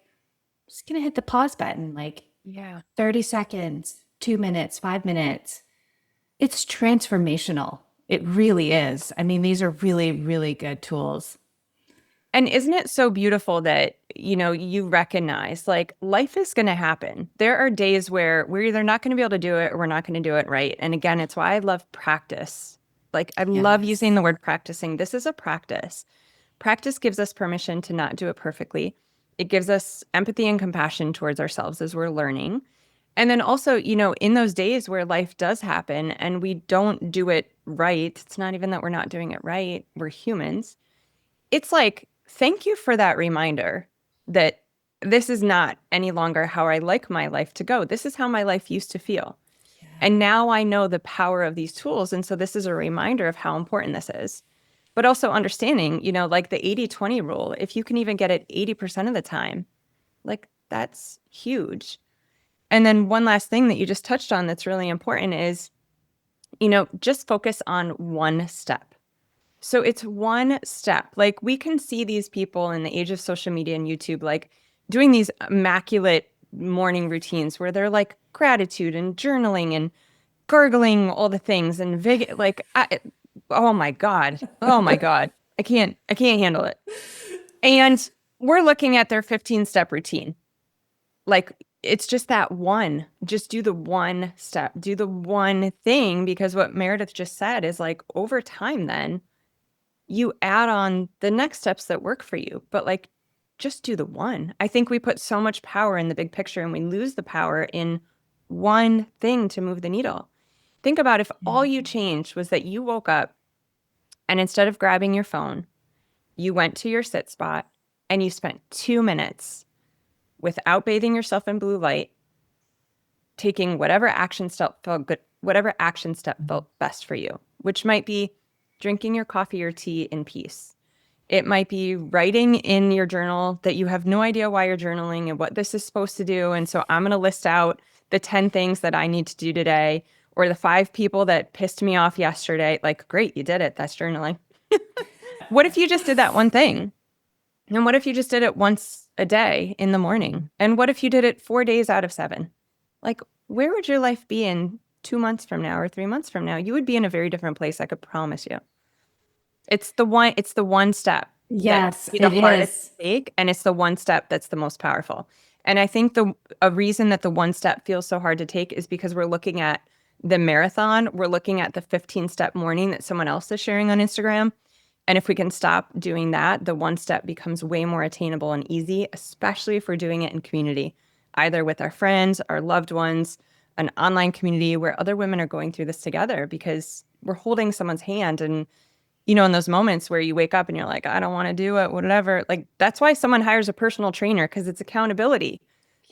just going to hit the pause button, like Yeah. 30 seconds, 2 minutes, 5 minutes. It's transformational. It really is. I mean, these are really, really good tools. And isn't it so beautiful that, you recognize like life is going to happen. There are days where we're either not going to be able to do it or we're not going to do it right. And again, it's why I love practice. Like I love using Yes. the word practicing. This is a practice. Practice gives us permission to not do it perfectly. It gives us empathy and compassion towards ourselves as we're learning. And then also, in those days where life does happen and we don't do it right, it's not even that we're not doing it right. We're humans. It's like, thank you for that reminder that this is not any longer how I like my life to go. This is how my life used to feel. And now I know the power of these tools. And so this is a reminder of how important this is. But also understanding, like the 80-20 rule, if you can even get it 80% of the time, like that's huge. And then one last thing that you just touched on that's really important is, just focus on one step. So it's one step. Like we can see these people in the age of social media and YouTube, like doing these immaculate morning routines where they're like gratitude and journaling and gargling all the things and oh my God. Oh my God. I can't handle it. And we're looking at their 15-step routine. Like it's just that one. Just do the one step. Do the one thing because what Meredith just said is like over time then you add on the next steps that work for you. But like just do the one. I think we put so much power in the big picture and we lose the power in one thing to move the needle. Think about if all you changed was that you woke up and instead of grabbing your phone, you went to your sit spot and you spent 2 minutes without bathing yourself in blue light, taking whatever action step felt good, whatever action step felt best for you, which might be drinking your coffee or tea in peace. It might be writing in your journal that you have no idea why you're journaling and what this is supposed to do. And so I'm going to list out the 10 things that I need to do today or the 5 people that pissed me off yesterday. Like, great, you did it. That's journaling. What if you just did that one thing? And what if you just did it once a day in the morning? And what if you did it 4 days out of 7? Like, where would your life be in 2 months from now or 3 months from now? You would be in a very different place, I could promise you. It's the one step that Yes, be the it hardest is. to take, and it's the one step that's the most powerful. And I think a reason that the one step feels so hard to take is because we're looking at the marathon, we're looking at the 15-step morning that someone else is sharing on Instagram. And if we can stop doing that, the one step becomes way more attainable and easy, especially if we're doing it in community, either with our friends, our loved ones, an online community where other women are going through this together because we're holding someone's hand. And in those moments where you wake up and you're like, I don't want to do it, whatever, like that's why someone hires a personal trainer because it's accountability.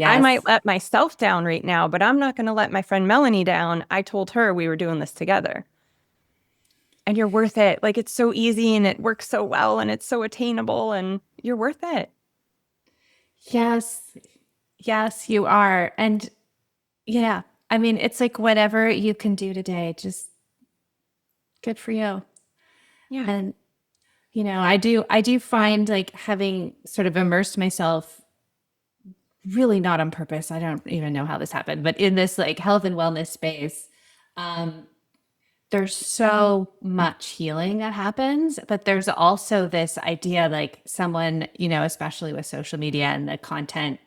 I might Yes. let myself down right now, but I'm not going to let my friend Melanie down. I told her we were doing this together. And you're worth it. Like it's so easy and it works so well and it's so attainable and you're worth it. Yes. Yes, you are. And yeah, I mean, it's like whatever you can do today, just good for you. Yeah. And I do find like having sort of immersed myself really not on purpose. I don't even know how this happened, but in this like health and wellness space, um, there's so much healing that happens, but there's also this idea like someone, especially with social media and the content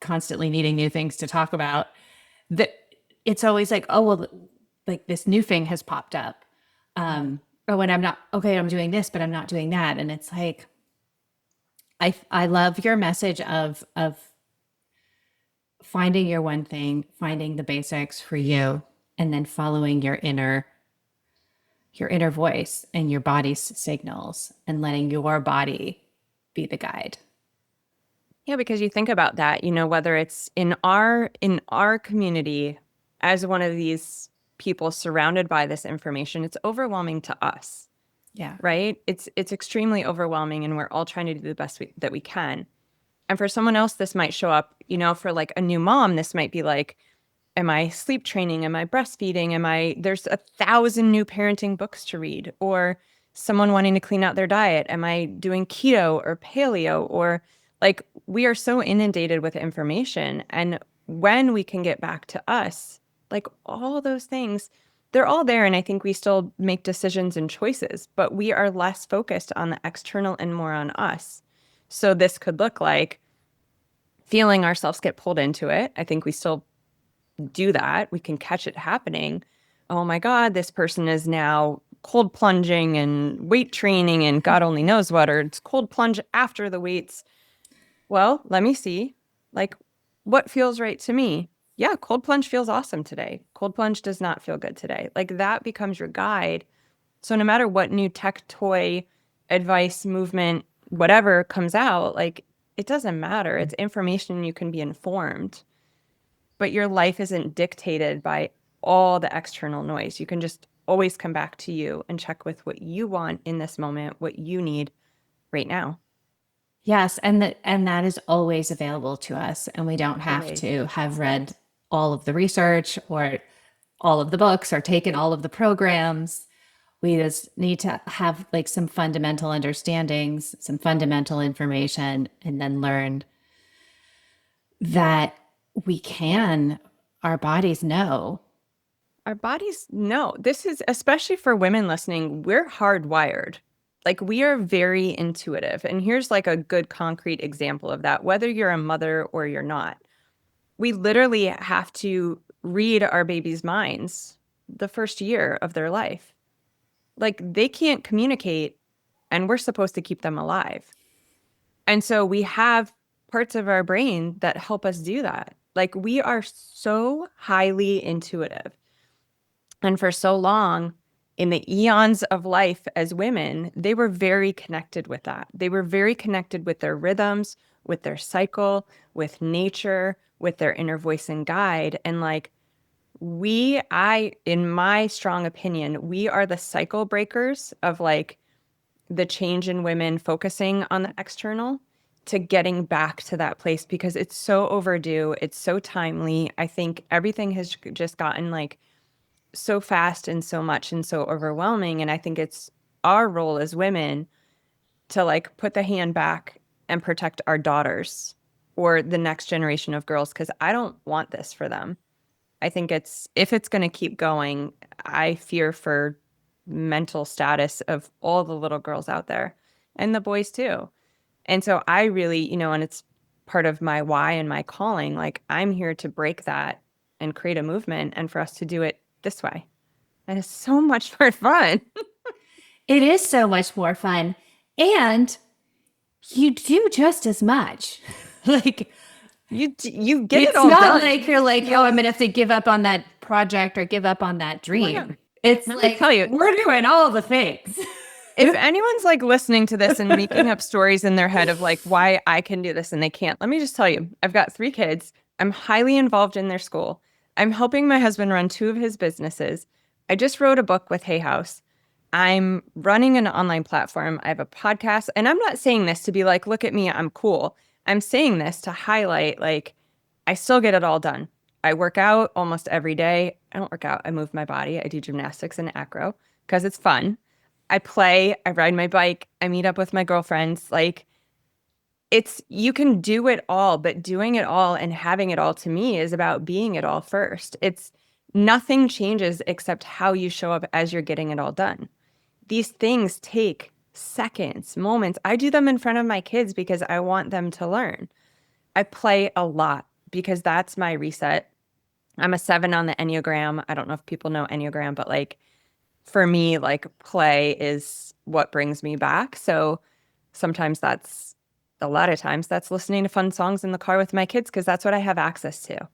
constantly needing new things to talk about, that it's always like, oh, well, like this new thing has popped up. Or when I'm not, okay, I'm doing this, but I'm not doing that. And it's like, I love your message of finding your one thing, finding the basics for you, and then following your inner voice and your body's signals and letting your body be the guide. Yeah, because you think about that, whether it's in our community as one of these people surrounded by this information, it's overwhelming to us, Yeah. right? It's extremely overwhelming and we're all trying to do the best that we can. And for someone else, this might show up, for like a new mom, this might be like, am I sleep training? Am I breastfeeding? There's 1,000 new parenting books to read, or someone wanting to clean out their diet. Am I doing keto or paleo? Or like, we are so inundated with information. And when we can get back to us, like all those things, they're all there. And I think we still make decisions and choices, but we are less focused on the external and more on us. So this could look like feeling ourselves get pulled into it. I think we still do that. We can catch it happening. Oh my God, this person is now cold plunging and weight training and God only knows what, or it's cold plunge after the weights. Well, let me see, like, what feels right to me. Yeah, cold plunge feels awesome today. Cold plunge does not feel good today. Like that becomes your guide. So no matter what new tech, toy, advice, movement, whatever comes out, like it doesn't matter. It's information, you can be informed, but your life isn't dictated by all the external noise. You can just always come back to you and check with what you want in this moment, what you need right now. Yes, and that is always available to us, and we don't have Always. to have read all of the research or all of the books or taken all of the programs. We just need to have like some fundamental understandings, some fundamental information, and then learn that we can, our bodies know. Our bodies know. This is especially for women listening, we're hardwired. Like we are very intuitive. And here's like a good concrete example of that, whether you're a mother or you're not. We literally have to read our baby's minds the first year of their life. Like they can't communicate and we're supposed to keep them alive. And so we have parts of our brain that help us do that. Like we are so highly intuitive. And for so long, in the eons of life as women, they were very connected with that. They were very connected with their rhythms, with their cycle, with nature, with their inner voice and guide. And like in my strong opinion, we are the cycle breakers of like the change in women focusing on the external to getting back to that place because it's so overdue. It's so timely. I think everything has just gotten like so fast and so much and so overwhelming. And I think it's our role as women to like put the hand back and protect our daughters or the next generation of girls because I don't want this for them. I think if it's going to keep going, I fear for mental status of all the little girls out there and the boys too. And so I really, and it's part of my why and my calling, like I'm here to break that and create a movement and for us to do it this way. And it's so much more fun. It is so much more fun. And you do just as much. Like you get it it's all not done. like you're like, oh, I'm going to have to give up on that project or give up on that dream. It's Let me like, tell you, we're doing all the things. if anyone's like listening to this and making up stories in their head of like why I can do this and they can't, let me just tell you, I've got 3 kids. I'm highly involved in their school. I'm helping my husband run 2 of his businesses. I just wrote a book with Hay House. I'm running an online platform. I have a podcast. And I'm not saying this to be like, look at me, I'm cool. I'm saying this to highlight, like, I still get it all done. I work out almost every day. I don't work out. I move my body. I do gymnastics and acro because it's fun. I play. I ride my bike. I meet up with my girlfriends. Like, you can do it all, but doing it all and having it all to me is about being it all first. It's nothing changes except how you show up as you're getting it all done. These things take seconds, moments. I do them in front of my kids because I want them to learn. I play a lot because that's my reset. I'm a 7 on the Enneagram. I don't know if people know Enneagram, but like for me, like play is what brings me back. So sometimes a lot of times that's listening to fun songs in the car with my kids because that's what I have access to,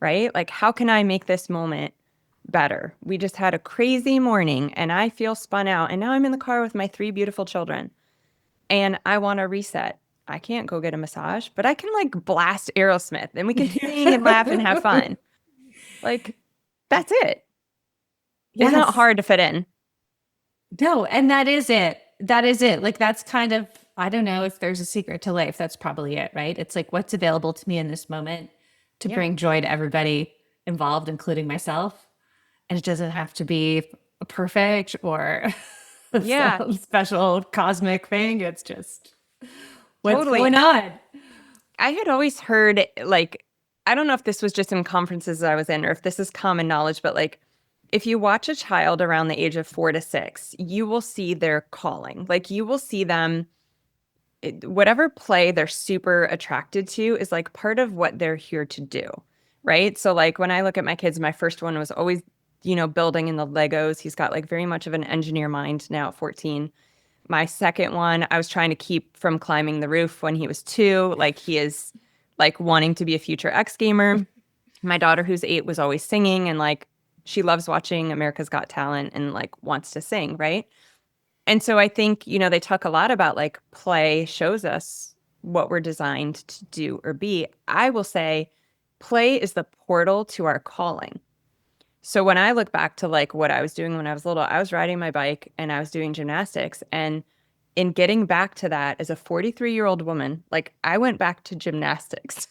right? Like, how can I make this moment better? We just had a crazy morning and I feel spun out. And now I'm in the car with my 3 beautiful children and I want to reset. I can't go get a massage, but I can like blast Aerosmith and we can sing and laugh and have fun. Like, that's it. Yes. It's not hard to fit in. No, and that is it. That is it. Like that's kind of I don't know if there's a secret to life. That's probably it, right? It's like what's available to me in this moment to Yeah. bring joy to everybody involved, including myself. And it doesn't have to be perfect or Yeah, some special cosmic thing. It's just what's totally. going on. I had always heard, like, I don't know if this was just in conferences I was in or if this is common knowledge, but like, if you watch a child around the age of 4 to 6, you will see their calling. Like, you will see them, whatever play they're super attracted to is like part of what they're here to do. Right. So, like, when I look at my kids, my first one was always, building in the Legos. He's got like very much of an engineer mind now at 14. My second one, I was trying to keep from climbing the roof when he was 2. Like, he is like wanting to be a future X gamer. My daughter, who's 8, was always singing and like she loves watching America's Got Talent and like wants to sing, right? And so I think, they talk a lot about like play shows us what we're designed to do or be. I will say play is the portal to our calling. So when I look back to like what I was doing when I was little, I was riding my bike and I was doing gymnastics. And in getting back to that as a 43-year-old woman, like I went back to gymnastics.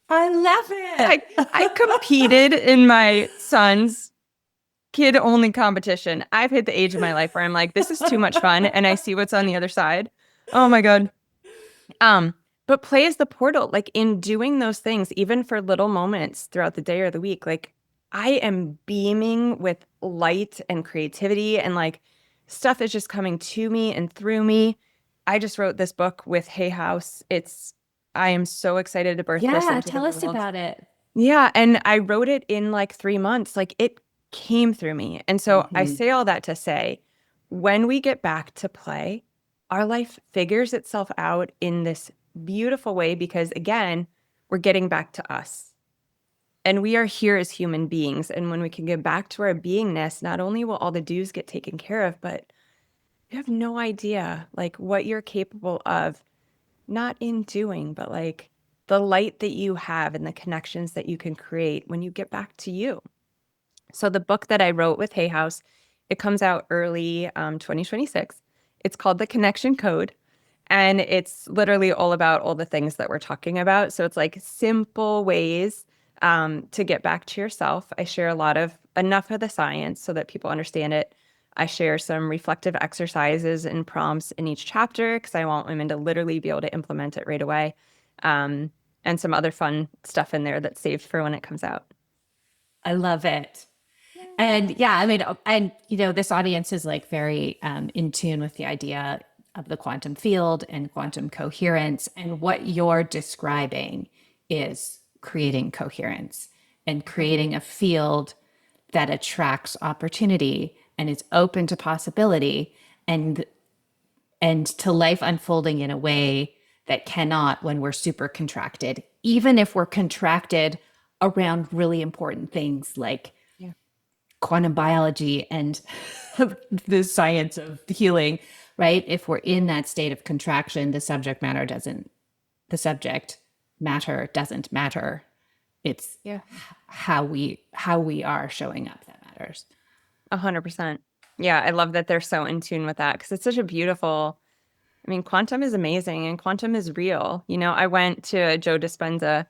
I love I, it. I competed in my son's kid only competition. I've hit the age of my life where I'm like, this is too much fun. And I see what's on the other side. Oh my God. Um, but play is the portal. Like in doing those things, even for little moments throughout the day or the week, like I am beaming with light and creativity and like stuff is just coming to me and through me. I just wrote this book with Hay House. I am so excited to birth this Yeah, into the tell us world. about it. Yeah, and I wrote it in like 3 months. Like it came through me. And so I Mhm. say all that to say, when we get back to play, our life figures itself out in this beautiful way because, again, we're getting back to us. And we are here as human beings. And when we can get back to our beingness, not only will all the dues get taken care of, but you have no idea like what you're capable of, not in doing, but like the light that you have and the connections that you can create when you get back to you. So the book that I wrote with Hay House, it comes out early 2026. It's called The Connection Code. And it's literally all about all the things that we're talking about. So it's like simple ways to get back to yourself. I share enough of the science so that people understand it. I share some reflective exercises and prompts in each chapter because I want women to literally be able to implement it right away. Um, and some other fun stuff in there that's saved for when it comes out. I love it. And yeah, I mean, and this audience is like very in tune with the idea of the quantum field and quantum coherence. And what you're describing is creating coherence and creating a field that attracts opportunity and is open to possibility and to life unfolding in a way that cannot when we're super contracted, even if we're contracted around really important things like Yeah. quantum biology and the science of healing, right? If we're in that state of contraction, the subject matter doesn't matter. It's Yeah. how we are showing up that matters. 100%. Yeah, I love that they're so in tune with that because it's such a beautiful. I mean, quantum is amazing and quantum is real. I went to a Joe Dispenza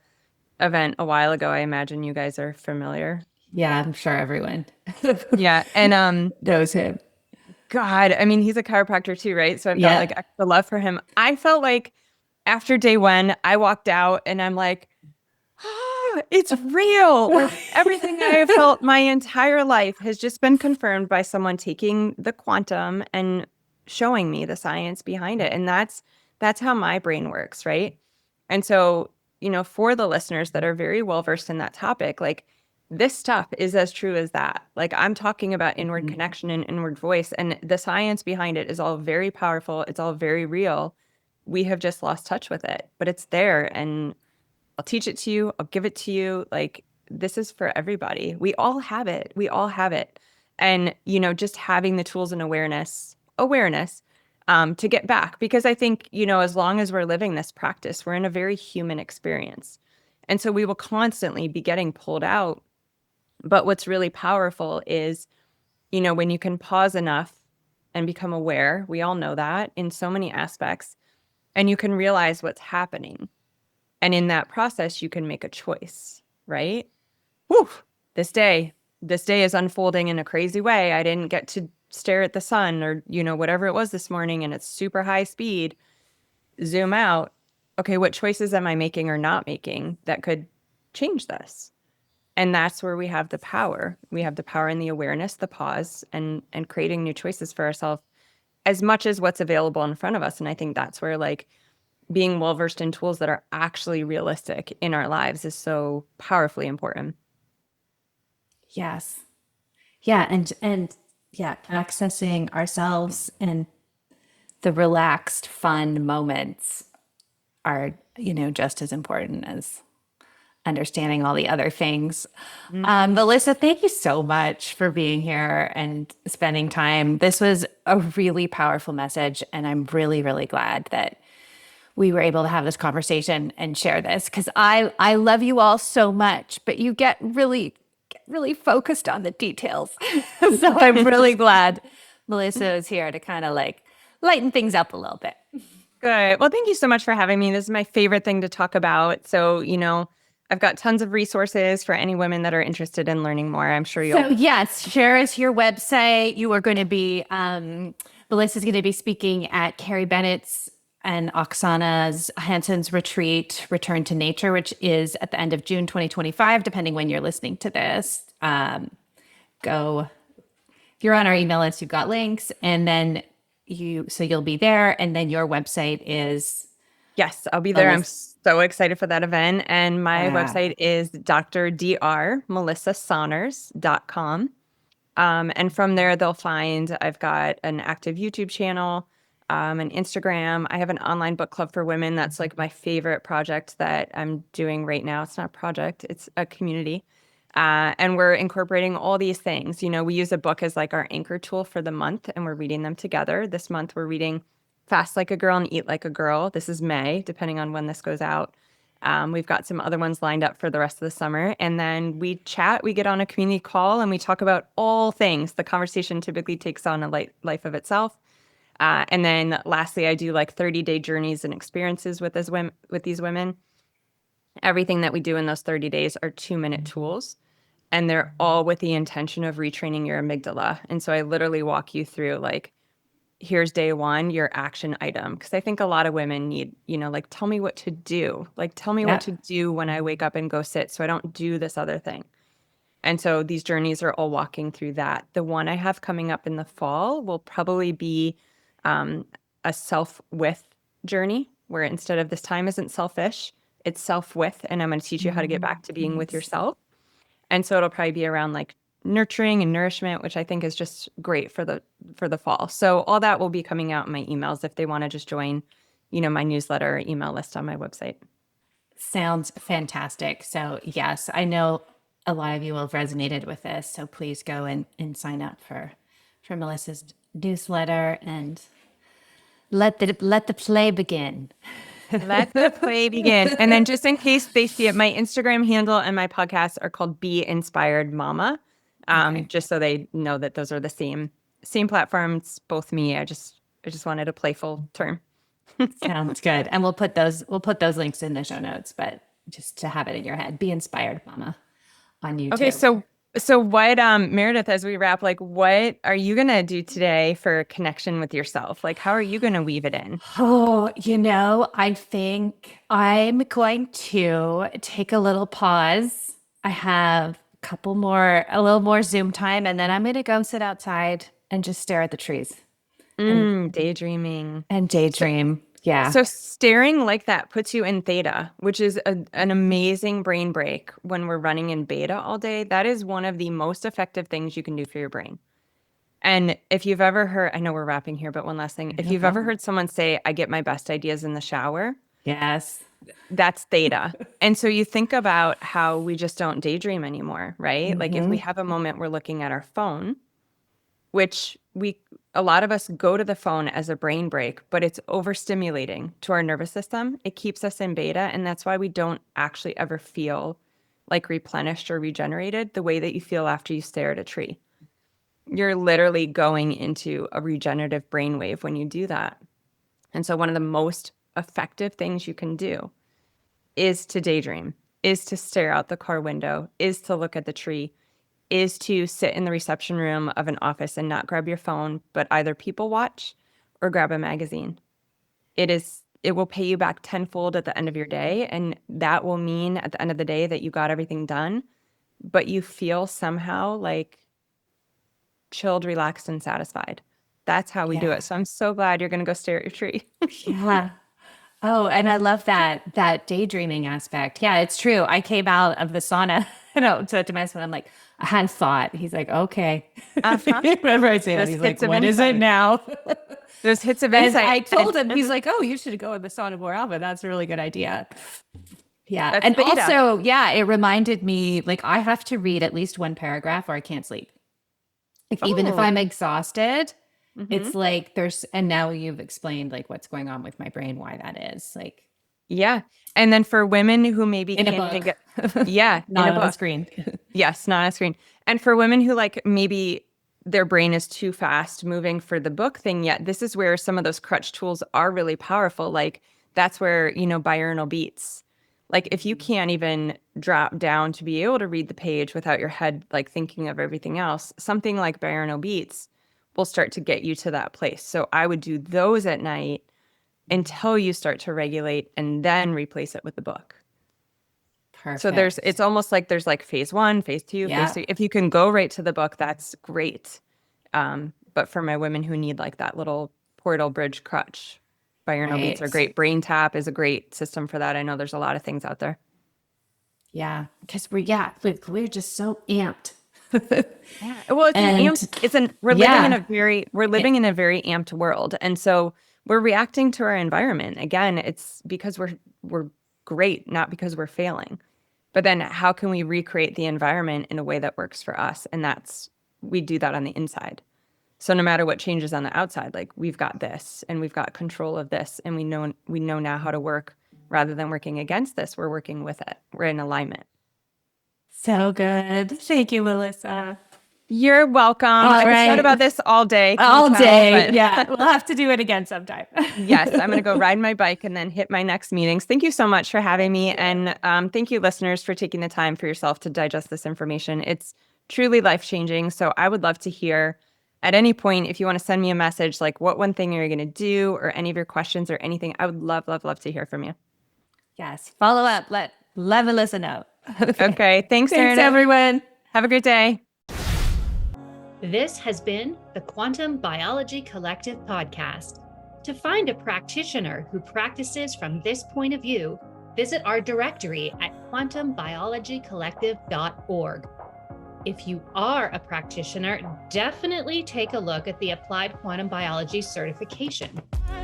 event a while ago. I imagine you guys are familiar. Yeah, I'm sure everyone Yeah, and knows him. God, I mean, he's a chiropractor too, right? So I've got like Yeah. extra love for him. I felt like after day one, I walked out and I'm like, ah, it's real. Like everything I have felt my entire life has just been confirmed by someone taking the quantum and showing me the science behind it. And that's how my brain works, right? And so, for the listeners that are very well versed in that topic, like this stuff is as true as that. Like I'm talking about inward Mhm. connection and inward voice, and the science behind it is all very powerful. It's all very real. We have just lost touch with it, but it's there. And I'll teach it to you. I'll give it to you. Like this is for everybody. We all have it. We all have it. And, just having the tools and awareness to get back. Because I think, as long as we're living this practice, we're in a very human experience. And so we will constantly be getting pulled out. But what's really powerful is, when you can pause enough and become aware, we all know that in so many aspects, and you can realize what's happening. And in that process, you can make a choice, right? Whew, this day, this day is unfolding in a crazy way. I didn't get to stare at the sun or, whatever it was this morning, and it's super high speed. Zoom out. Okay, what choices am I making or not making that could change this? And that's where we have the power. We have the power in the awareness, the pause, and creating new choices for ourselves as much as what's available in front of us. And I think that's where like being well versed in tools that are actually realistic in our lives is so powerfully important. Yes. Yeah, and yeah, accessing ourselves and the relaxed, fun moments are, just as important as understanding all the other things. Mhm. Melissa, thank you so much for being here and spending time. This was a really powerful message, and I'm really, really glad that we were able to have this conversation and share this because I love you all so much, but you get really focused on the details. So I'm really glad Melissa is here to kind of like lighten things up a little bit. Good. Well, thank you so much for having me. This is my favorite thing to talk about. So, I've got tons of resources for any women that are interested in learning more. I'm sure So you'll. yes, share us your website. You are going to be Melissa's going to be speaking at Carrie Bennett's and Oksana's Hanson's retreat, Return to Nature, which is at the end of June 2025, depending when you're listening to this. Go if you're on our email list, you've got links, and then you'll be there, and then your website is Yes, I'll be there. I'm Melissa. so excited for that event. And my Yeah. website is drdrmelissasonners.com. And from there, they'll find I've got an active YouTube channel, an Instagram. I have an online book club for women. That's like my favorite project that I'm doing right now. It's not a project, it's a community. And we're incorporating all these things. We use a book as like our anchor tool for the month, and we're reading them together. This month, we're reading Fast Like a Girl and Eat Like a Girl. This is May, depending on when this goes out. We've got some other ones lined up for the rest of the summer. And then we chat, we get on a community call, and we talk about all things. The conversation typically takes on a life of itself. And then lastly, I do like 30-day journeys and experiences with these women. Everything that we do in those 30 days are 2-minute tools, and they're all with the intention of retraining your amygdala. And so I literally walk you through like, here's day one, your action item. Because I think a lot of women need, like, tell me what to do. Like, tell me what Yeah. to do when I wake up and go sit so I don't do this other thing. And so these journeys are all walking through that. The one I have coming up in the fall will probably be um, a self-with journey, where instead of this time isn't selfish, it's self-with. And I'm going to teach you how to get back to being with yourself. And so it'll probably be around like nurturing and nourishment, which I think is just great for the fall. So all that will be coming out in my emails if they want to just join, my newsletter or email list on my website. Sounds fantastic. So, yes, I know a lot of you will have resonated with this. So, please go and sign up for Melissa's newsletter and let the play begin. Let the play begin. And then just in case they see it, my Instagram handle and my podcast are called Be Inspired Mama. Okay. Just so they know that those are the same platforms, both me. I just wanted a playful term. Sounds good. And we'll put those links in the show notes, but just to have it in your head, be inspired, mama, on Okay, YouTube. so what, Meredith, as we wrap, like, what are you gonna do today for connection with yourself? Like, how are you gonna weave it in? Oh, I think I'm going to take a little pause. I have a little more Zoom time, and then I'm going to go sit outside and just stare at the trees and Daydreaming. So, daydream. Yeah. so staring like that puts you in theta, which is an amazing brain break when we're running in beta all day. That is one of the most effective things you can do for your brain. And if you've ever heard, I know we're wrapping here, but one last thing. If No you've ever problem. heard someone say, I get my best ideas in the shower, Yes. that's theta. And so you think about how we just don't daydream anymore, right? Like if we have a moment we're looking at our phone, which a lot of us go to the phone as a brain break, but it's overstimulating to our nervous system. It keeps us in beta, and that's why we don't actually ever feel like replenished or regenerated the way that you feel after you stare at a tree. You're literally going into a regenerative brainwave when you do that. And so one of the most effective things you can do is to daydream, is to stare out the car window, is to look at the tree, is to sit in the reception room of an office and not grab your phone, but either people watch or grab a magazine. It will pay you back tenfold at the end of your day. And that will mean at the end of the day that you got everything done, but you feel somehow like chilled, relaxed, and satisfied. That's how we do it. So I'm so glad you're going to go stare at your tree. Yeah. Oh, and I love that daydreaming aspect. Yeah, it's true. I came out of the sauna, to my husband, I'm like, I had thought. He's like, okay. Whenever I say that, he's like, what is it now? Those hits of And insight. I told him, he's like, oh, you should go in the sauna more often. That's a really good idea. Yeah. That's and theta. also, yeah, it reminded me, like, I have to read at least one paragraph or I can't sleep. Like, even if I'm exhausted, it's like and now you've explained like what's going on with my brain, why that is. Like, yeah. And then for women who maybe in a can't book. not on a screen. Yes, not on a screen. And for women who like maybe their brain is too fast moving for the book thing yet, this is where some of those crutch tools are really powerful. Like that's where, binaural beats. Like if you can't even drop down to be able to read the page without your head like thinking of everything else, something like binaural beats will start to get you to that place. So I would do those at night until you start to regulate and then replace it with the book. Perfect. So it's almost like there's like phase 1, phase 2, phase 3. If you can go right to the book, that's great. But for my women who need like that little portal bridge crutch, binaural beats are great. Brain tap is a great system for that. I know there's a lot of things out there. Yeah, because we're just so amped. Yeah. Well, we're living in a very amped world, and so we're reacting to our environment. Again, it's because we're great, not because we're failing. But then, how can we recreate the environment in a way that works for us? And we do that on the inside. So no matter what changes on the outside, like we've got this, and we've got control of this, and we know now how to work. Rather than working against this, we're working with it. We're in alignment. So good. Thank you, Melissa. You're welcome. I could chat about this all day. Yeah, we'll have to do it again sometime. Yes, I'm going to go ride my bike and then hit my next meetings. Thank you so much for having me. And thank you, listeners, for taking the time for yourself to digest this information. It's truly life-changing. So I would love to hear at any point, if you want to send me a message, like what one thing you're going to do or any of your questions or anything, I would love, love, love to hear from you. Yes. Follow up. Let Melissa know. Okay. Thanks, everyone. Have a great day. This has been the Quantum Biology Collective podcast. To find a practitioner who practices from this point of view, visit our directory at quantumbiologycollective.org. If you are a practitioner, definitely take a look at the Applied Quantum Biology Certification,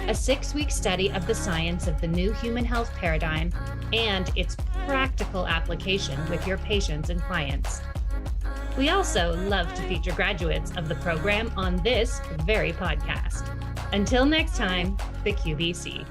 a 6-week study of the science of the new human health paradigm and its practical application with your patients and clients. We also love to feature graduates of the program on this very podcast. Until next time, the QBC.